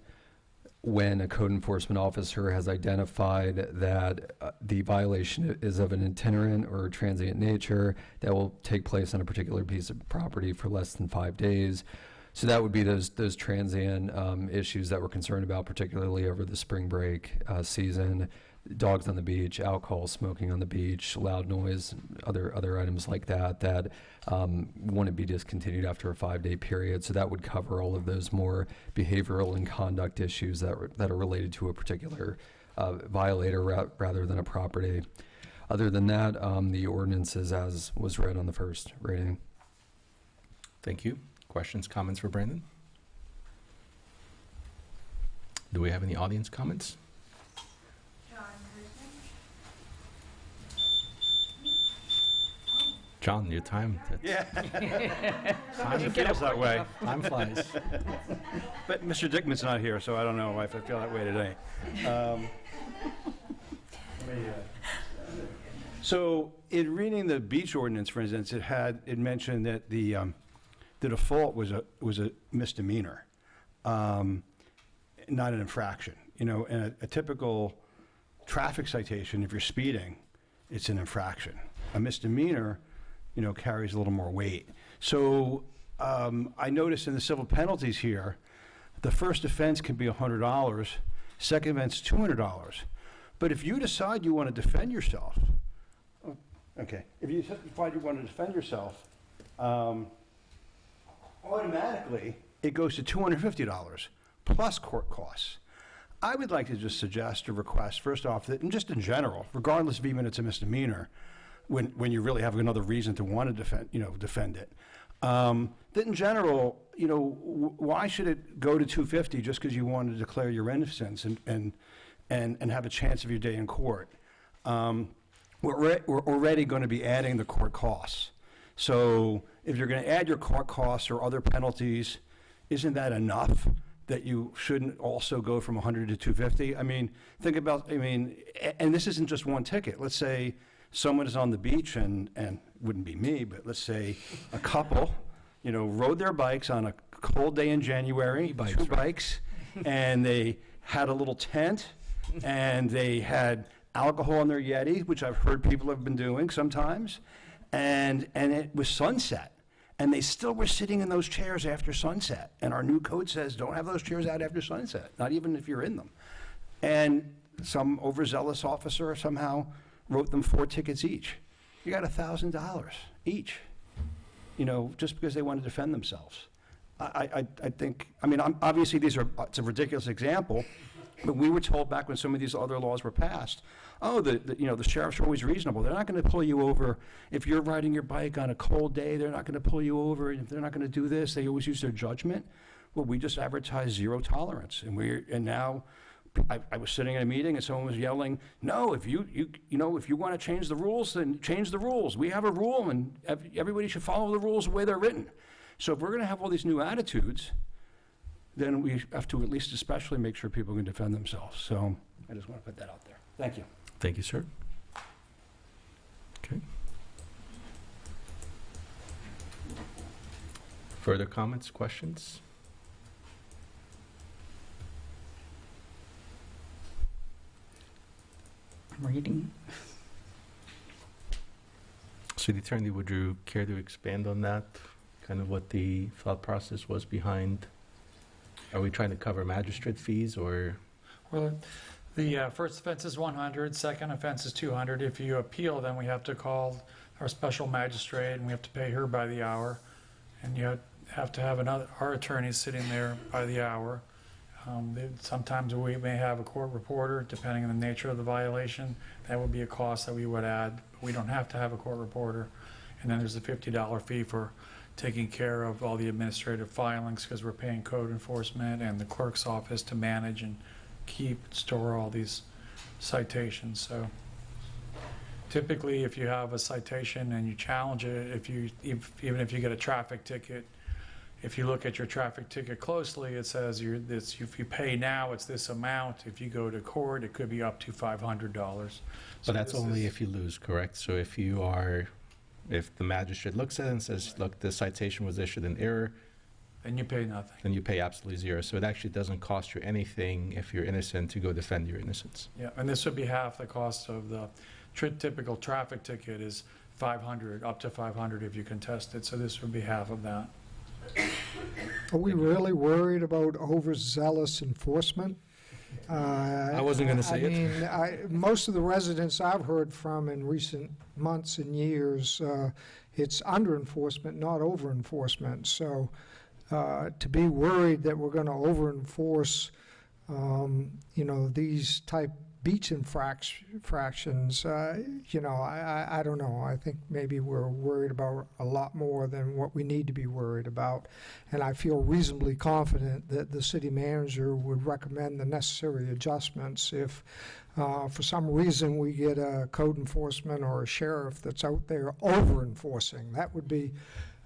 when a code enforcement officer has identified that the violation is of an itinerant or transient nature that will take place on a particular piece of property for less than 5 days. So that would be those transient issues that we're concerned about, particularly over the spring break season. Dogs on the beach, alcohol, smoking on the beach, loud noise, other items like that that wouldn't be discontinued after a 5-day period. So that would cover all of those more behavioral and conduct issues that are related to a particular violator rather than a property. Other than that, the ordinance is as was read on the first reading. Thank you. Questions, comments for Brandon? Do we have any audience comments? John, your time. Yeah. Time It feels that way. Time flies. But Mr. Dickman's not here, so I don't know if I feel that way today. So in reading the beach ordinance, for instance, it mentioned that the default was a misdemeanor, not an infraction. You know, in a typical traffic citation, if you're speeding, it's an infraction. A misdemeanor, you know, carries a little more weight. So I noticed in the civil penalties here, the first offense can be $100, second offense $200. But if you decide you want to defend yourself, if you decide you want to defend yourself, automatically it goes to $250 plus court costs. I would like to just suggest or request, first off, that and just in general, regardless of even it's a misdemeanor, when you really have another reason to want to defend it, that in general, you know, why should it go to $250 just because you want to declare your innocence and have a chance of your day in court? We're already going to be adding the court costs. So if you're going to add your court costs or other penalties, isn't that enough that you shouldn't also go from 100 to 250? I mean, think about, and this isn't just one ticket. Let's say someone is on the beach and wouldn't be me, but let's say a couple, you know, rode their bikes on a cold day in January, two bikes, and they had a little tent, and they had alcohol in their Yeti, which I've heard people have been doing sometimes, and it was sunset. And they still were sitting in those chairs after sunset. And our new code says don't have those chairs out after sunset, not even if you're in them. And some overzealous officer somehow wrote them 4 tickets each. You got $1,000 each, you know, just because they want to defend themselves. I think, obviously it's a ridiculous example, But we were told back when some of these other laws were passed, oh, the sheriffs are always reasonable. They're not going to pull you over if you're riding your bike on a cold day. They're not going to pull you over. If they're not going to do this, they always use their judgment. Well, we just advertise zero tolerance, and now I was sitting in a meeting and someone was yelling, no, if you want to change the rules, then change the rules. We have a rule, and everybody should follow the rules the way they're written. So if we're going to have all these new attitudes, then we have to at least especially make sure people can defend themselves. So I just want to put that out there. Thank you. Thank you, sir. Okay. Further comments, questions? I'm reading. City Attorney, would you care to expand on that? Kind of what the thought process was behind? Are we trying to cover magistrate fees or? Well, the first offense is 100, second offense is 200. If you appeal, then we have to call our special magistrate, and we have to pay her by the hour. And you have to have our attorney sitting there by the hour. Sometimes we may have a court reporter, depending on the nature of the violation. That would be a cost that we would add. But we don't have to have a court reporter. And then there's a $50 fee for taking care of all the administrative filings, because we're paying code enforcement and the clerk's office to manage and store all these citations. So typically, if you have a citation and you challenge it, even if you get a traffic ticket, if you look at your traffic ticket closely, it says if you pay now, it's this amount. If you go to court, it could be up to $500. But that's only if you lose, correct? So if the magistrate looks at it and says, look, the citation was issued in error, then you pay nothing. Then you pay absolutely zero. So it actually doesn't cost you anything if you're innocent to go defend your innocence. Yeah, and this would be half the cost of the typical traffic ticket is $500, up to $500 if you contest it. So this would be half of that. Are we really worried about overzealous enforcement? I wasn't going to say it. I mean, most of the residents I've heard from in recent months and years, it's under enforcement, not over enforcement. So to be worried that we're going to over enforce, these type beach infractions, I don't know. I think maybe we're worried about a lot more than what we need to be worried about. And I feel reasonably confident that the city manager would recommend the necessary adjustments if for some reason we get a code enforcement or a sheriff that's out there over enforcing. That would be,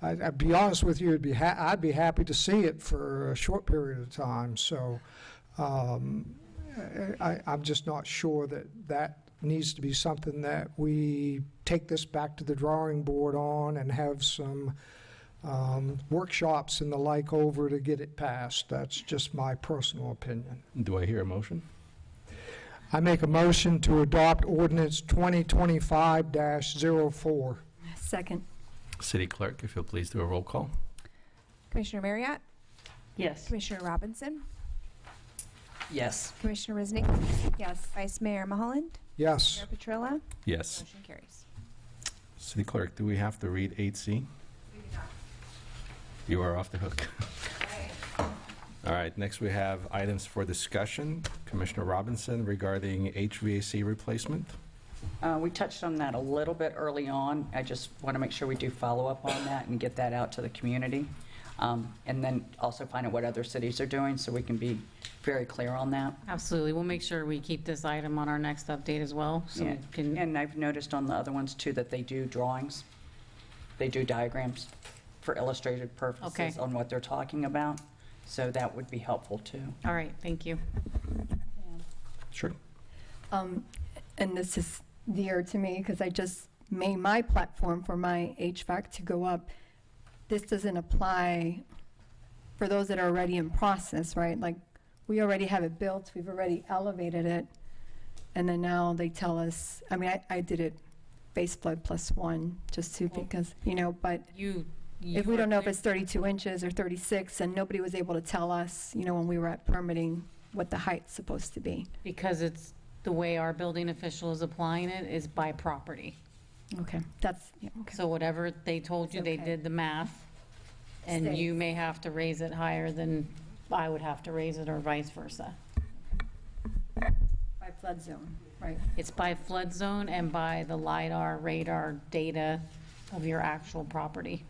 I'd be honest with you, I'd be happy to see it for a short period of time. So I'm just not sure that needs to be something that we take this back to the drawing board on and have some workshops and the like over to get it passed. That's just my personal opinion. Do I hear a motion? I make a motion to adopt ordinance 2025-04. Second. City Clerk, if you'll please do a roll call. Commissioner Marriott? Yes. Commissioner Robinson? Yes. Commissioner Resnick? Yes. Vice Mayor Mulholland? Yes. Mayor Petrilla? Yes. Motion carries. City Clerk, do we have to read 8C? You are off the hook. All right, next we have items for discussion. Commissioner Robinson regarding HVAC replacement. We touched on that a little bit early on. I just want to make sure we do follow up on that and get that out to the community. And then also find out what other cities are doing so we can be very clear on that. Absolutely. We'll make sure we keep this item on our next update as well. So Yeah. we can, And I've noticed on the other ones too that they do drawings. They do diagrams for illustrated purposes Okay. on what they're talking about. So that would be helpful too. all right, thank you. Sure. And this is dear to me because I just made my platform for my HVAC to go up. This doesn't apply for those that are already in process, right? Like, we already have it built, we've already elevated it, and then now they tell us, I mean, I did it base flood +1, just to, because, but if we don't know if it's 32 inches or 36, and nobody was able to tell us, when we were at permitting, what the height's supposed to be. Because it's the way our building official is applying it is by property. Okay, that's, yeah, okay. So whatever they told you, they Okay. did the math, and Stays. you may have to raise it higher than I would have to raise it, or vice versa. flood zone, right? It's by flood zone and by the LiDAR radar data of your actual property.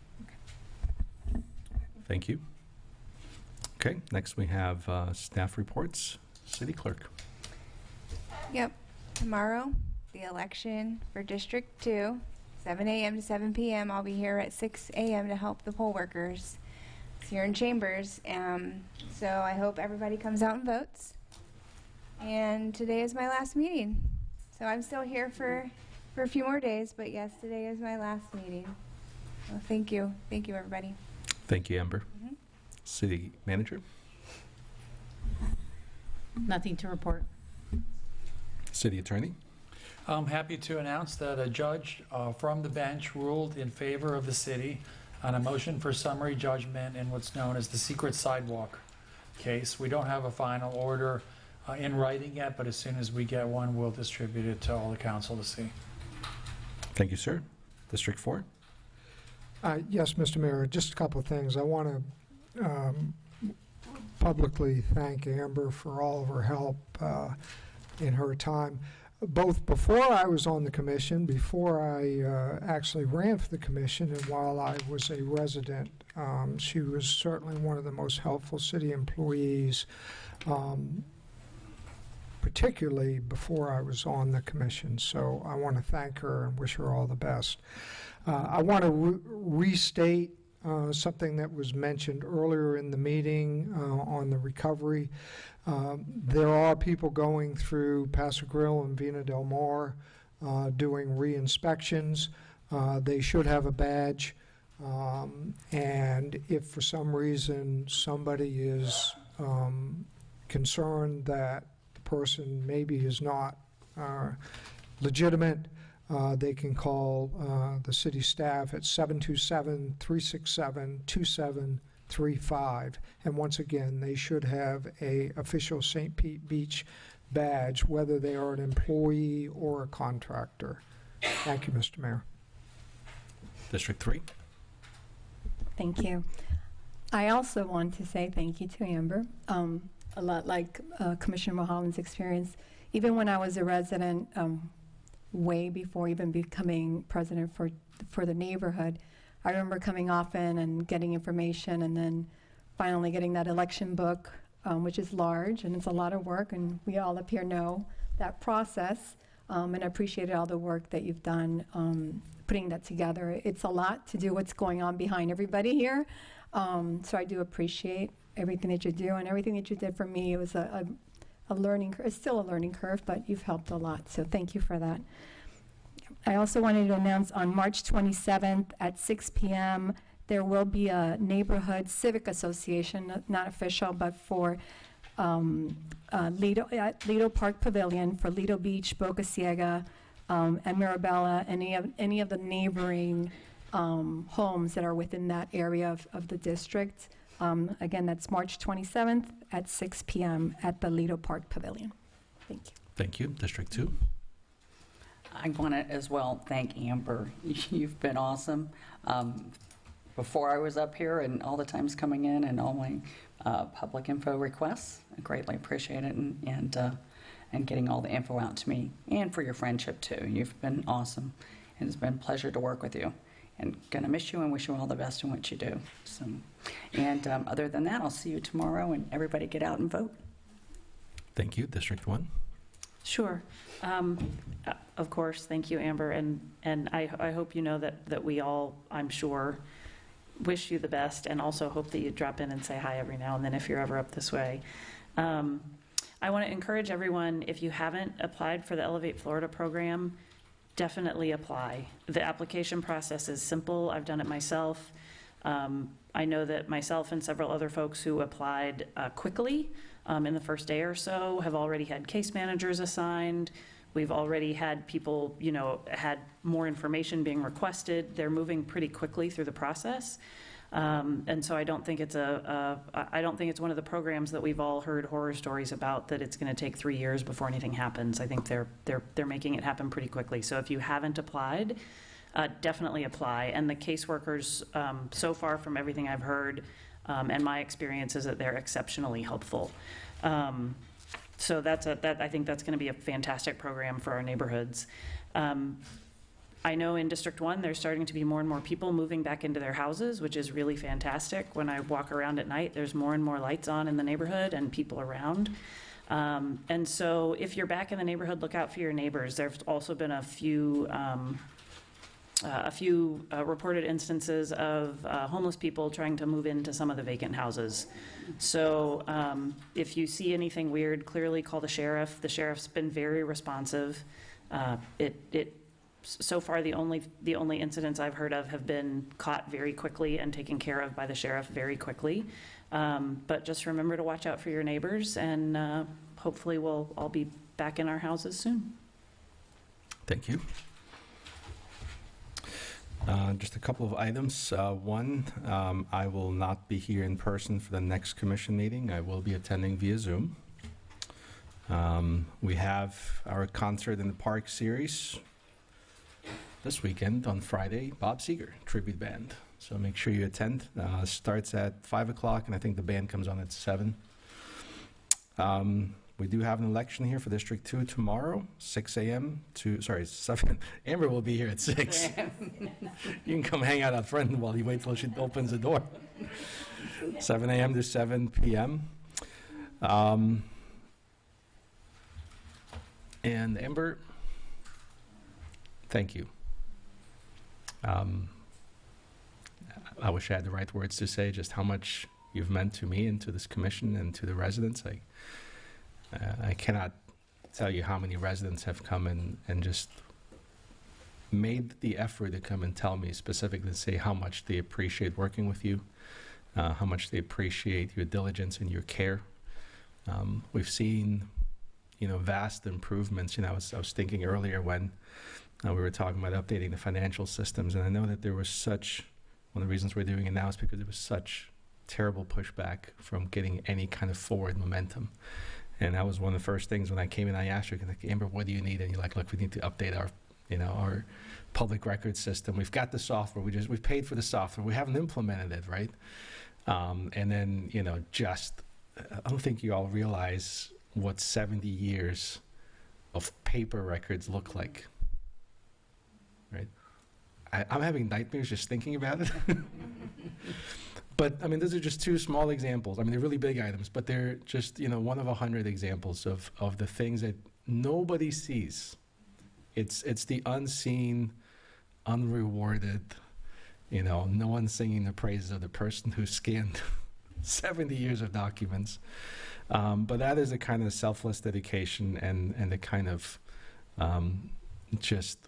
Thank you. Okay, next we have staff reports. City Clerk. Yep. Tomorrow, the election for District 2, 7 a.m. to 7 p.m. I'll be here at 6 a.m. to help the poll workers. It's here in Chambers. So I hope everybody comes out and votes. And today is my last meeting. So I'm still here for a few more days, but yes, today is my last meeting. Well, thank you. Thank you, everybody. Thank you, Amber. City Manager. Nothing to report. City Attorney. I'm happy to announce that a judge from the bench ruled in favor of the city on a motion for summary judgment in what's known as the secret sidewalk case. We don't have a final order in writing yet, but as soon as we get one, we'll distribute it to all the council to see. Thank you, sir. District 4. Yes, Mr. Mayor, just a couple of things. I want to publicly thank Amber for all of her help in her time, both before I was on the commission, before I actually ran for the commission, and while I was a resident. She was certainly one of the most helpful city employees, particularly before I was on the commission. So I want to thank her and wish her all the best. I want to restate something that was mentioned earlier in the meeting on the recovery. There are people going through Paso Grill and Vina Del Mar doing re-inspections. They should have a badge. And if for some reason somebody is concerned that the person maybe is not legitimate, they can call the city staff at 727-367-2735. And once again, they should have a official St. Pete Beach badge, whether they are an employee or a contractor. Thank you, Mr. Mayor. District 3. Thank you. I also want to say thank you to Amber. A lot like Commissioner Mulholland's experience, even when I was a resident, way before even becoming president for the neighborhood, I remember coming often and getting information, and then finally getting that election book, which is large and it's a lot of work, and we all up here know that process, and I appreciated all the work that you've done putting that together. It's a lot to do what's going on behind everybody here, so I do appreciate everything that you do and everything that you did for me. It was a learning curve. It's still a learning curve, but you've helped a lot, so thank you for that. I also wanted to announce on March 27th at 6 p.m. there will be a neighborhood civic association, not official, but for Lido Park Pavilion for Lido Beach, Boca Ciega, and Mirabella, any of the neighboring homes that are within that area of the district. Again, that's March 27th at 6 p.m. at the Lido Park Pavilion. Thank you. Thank you. District 2. I want to as well thank Amber. You've been awesome. Before I was up here and all the times coming in and all my public info requests, I greatly appreciate it, and getting all the info out to me, and for your friendship too. You've been awesome, and it's been a pleasure to work with you. And gonna miss you and wish you all the best in what you do. So, and other than that, I'll see you tomorrow, and everybody get out and vote. Thank you. District 1. Sure. Of course, thank you, Amber, and I hope you know that we all, I'm sure, wish you the best, and also hope that you drop in and say hi every now and then if you're ever up this way. I want to encourage everyone, if you haven't applied for the Elevate Florida program, definitely apply. The application process is simple. I've done it myself. I know that myself and several other folks who applied quickly in the first day or so have already had case managers assigned. We've already had people, had more information being requested. They're moving pretty quickly through the process. And so I don't think it's I don't think it's one of the programs that we've all heard horror stories about, that it's going to take 3 years before anything happens. I think they're making it happen pretty quickly. So if you haven't applied, definitely apply. And the caseworkers, so far from everything I've heard, and my experience is that they're exceptionally helpful. So I think that's going to be a fantastic program for our neighborhoods. I know in District 1, there's starting to be more and more people moving back into their houses, which is really fantastic. When I walk around at night, there's more and more lights on in the neighborhood and people around. And so if you're back in the neighborhood, look out for your neighbors. There's also been a few reported instances of homeless people trying to move into some of the vacant houses. So if you see anything weird, clearly call the sheriff. The sheriff's been very responsive. So far, the only incidents I've heard of have been caught very quickly and taken care of by the sheriff very quickly. But just remember to watch out for your neighbors, and hopefully we'll all be back in our houses soon. Thank you. Just a couple of items. One, I will not be here in person for the next commission meeting. I will be attending via Zoom. We have our Concert in the Park series this weekend on Friday, Bob Seger Tribute Band. So make sure you attend. Starts at 5 o'clock, and I think the band comes on at 7. We do have an election here for District 2 tomorrow, 7. Amber will be here at 6. You can come hang out front while you wait till she opens the door. 7 a.m. to 7 p.m. And Amber, thank you. I wish I had the right words to say just how much you've meant to me and to this commission and to the residents. I cannot tell you how many residents have come in and just made the effort to come and tell me specifically, say how much they appreciate working with you, how much they appreciate your diligence and your care. We've seen, vast improvements. I was thinking earlier when we were talking about updating the financial systems, and I know that there was one of the reasons we're doing it now is because there was such terrible pushback from getting any kind of forward momentum. And that was one of the first things when I came in, I asked her, Amber, what do you need? And you're like, look, we need to update our public record system. We've got the software. We've paid for the software. We haven't implemented it, right? And then, I don't think you all realize what 70 years of paper records look like, right? I'm having nightmares just thinking about it. But, those are just two small examples. They're really big items, but they're just, one of 100 examples of the things that nobody sees. It's the unseen, unrewarded, no one singing the praises of the person who scanned 70 years of documents. But that is a kind of selfless dedication and the kind of, just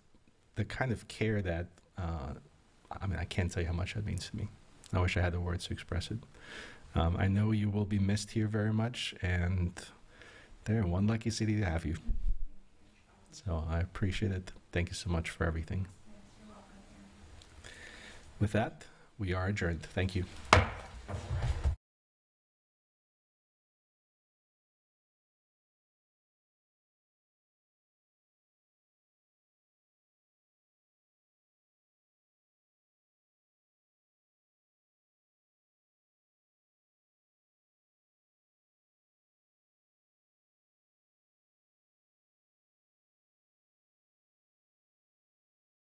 the kind of care that, I can't tell you how much that means to me. I wish I had the words to express it. I know you will be missed here very much, and they're one lucky city to have you. So I appreciate it. Thank you so much for everything. With that, we are adjourned. Thank you.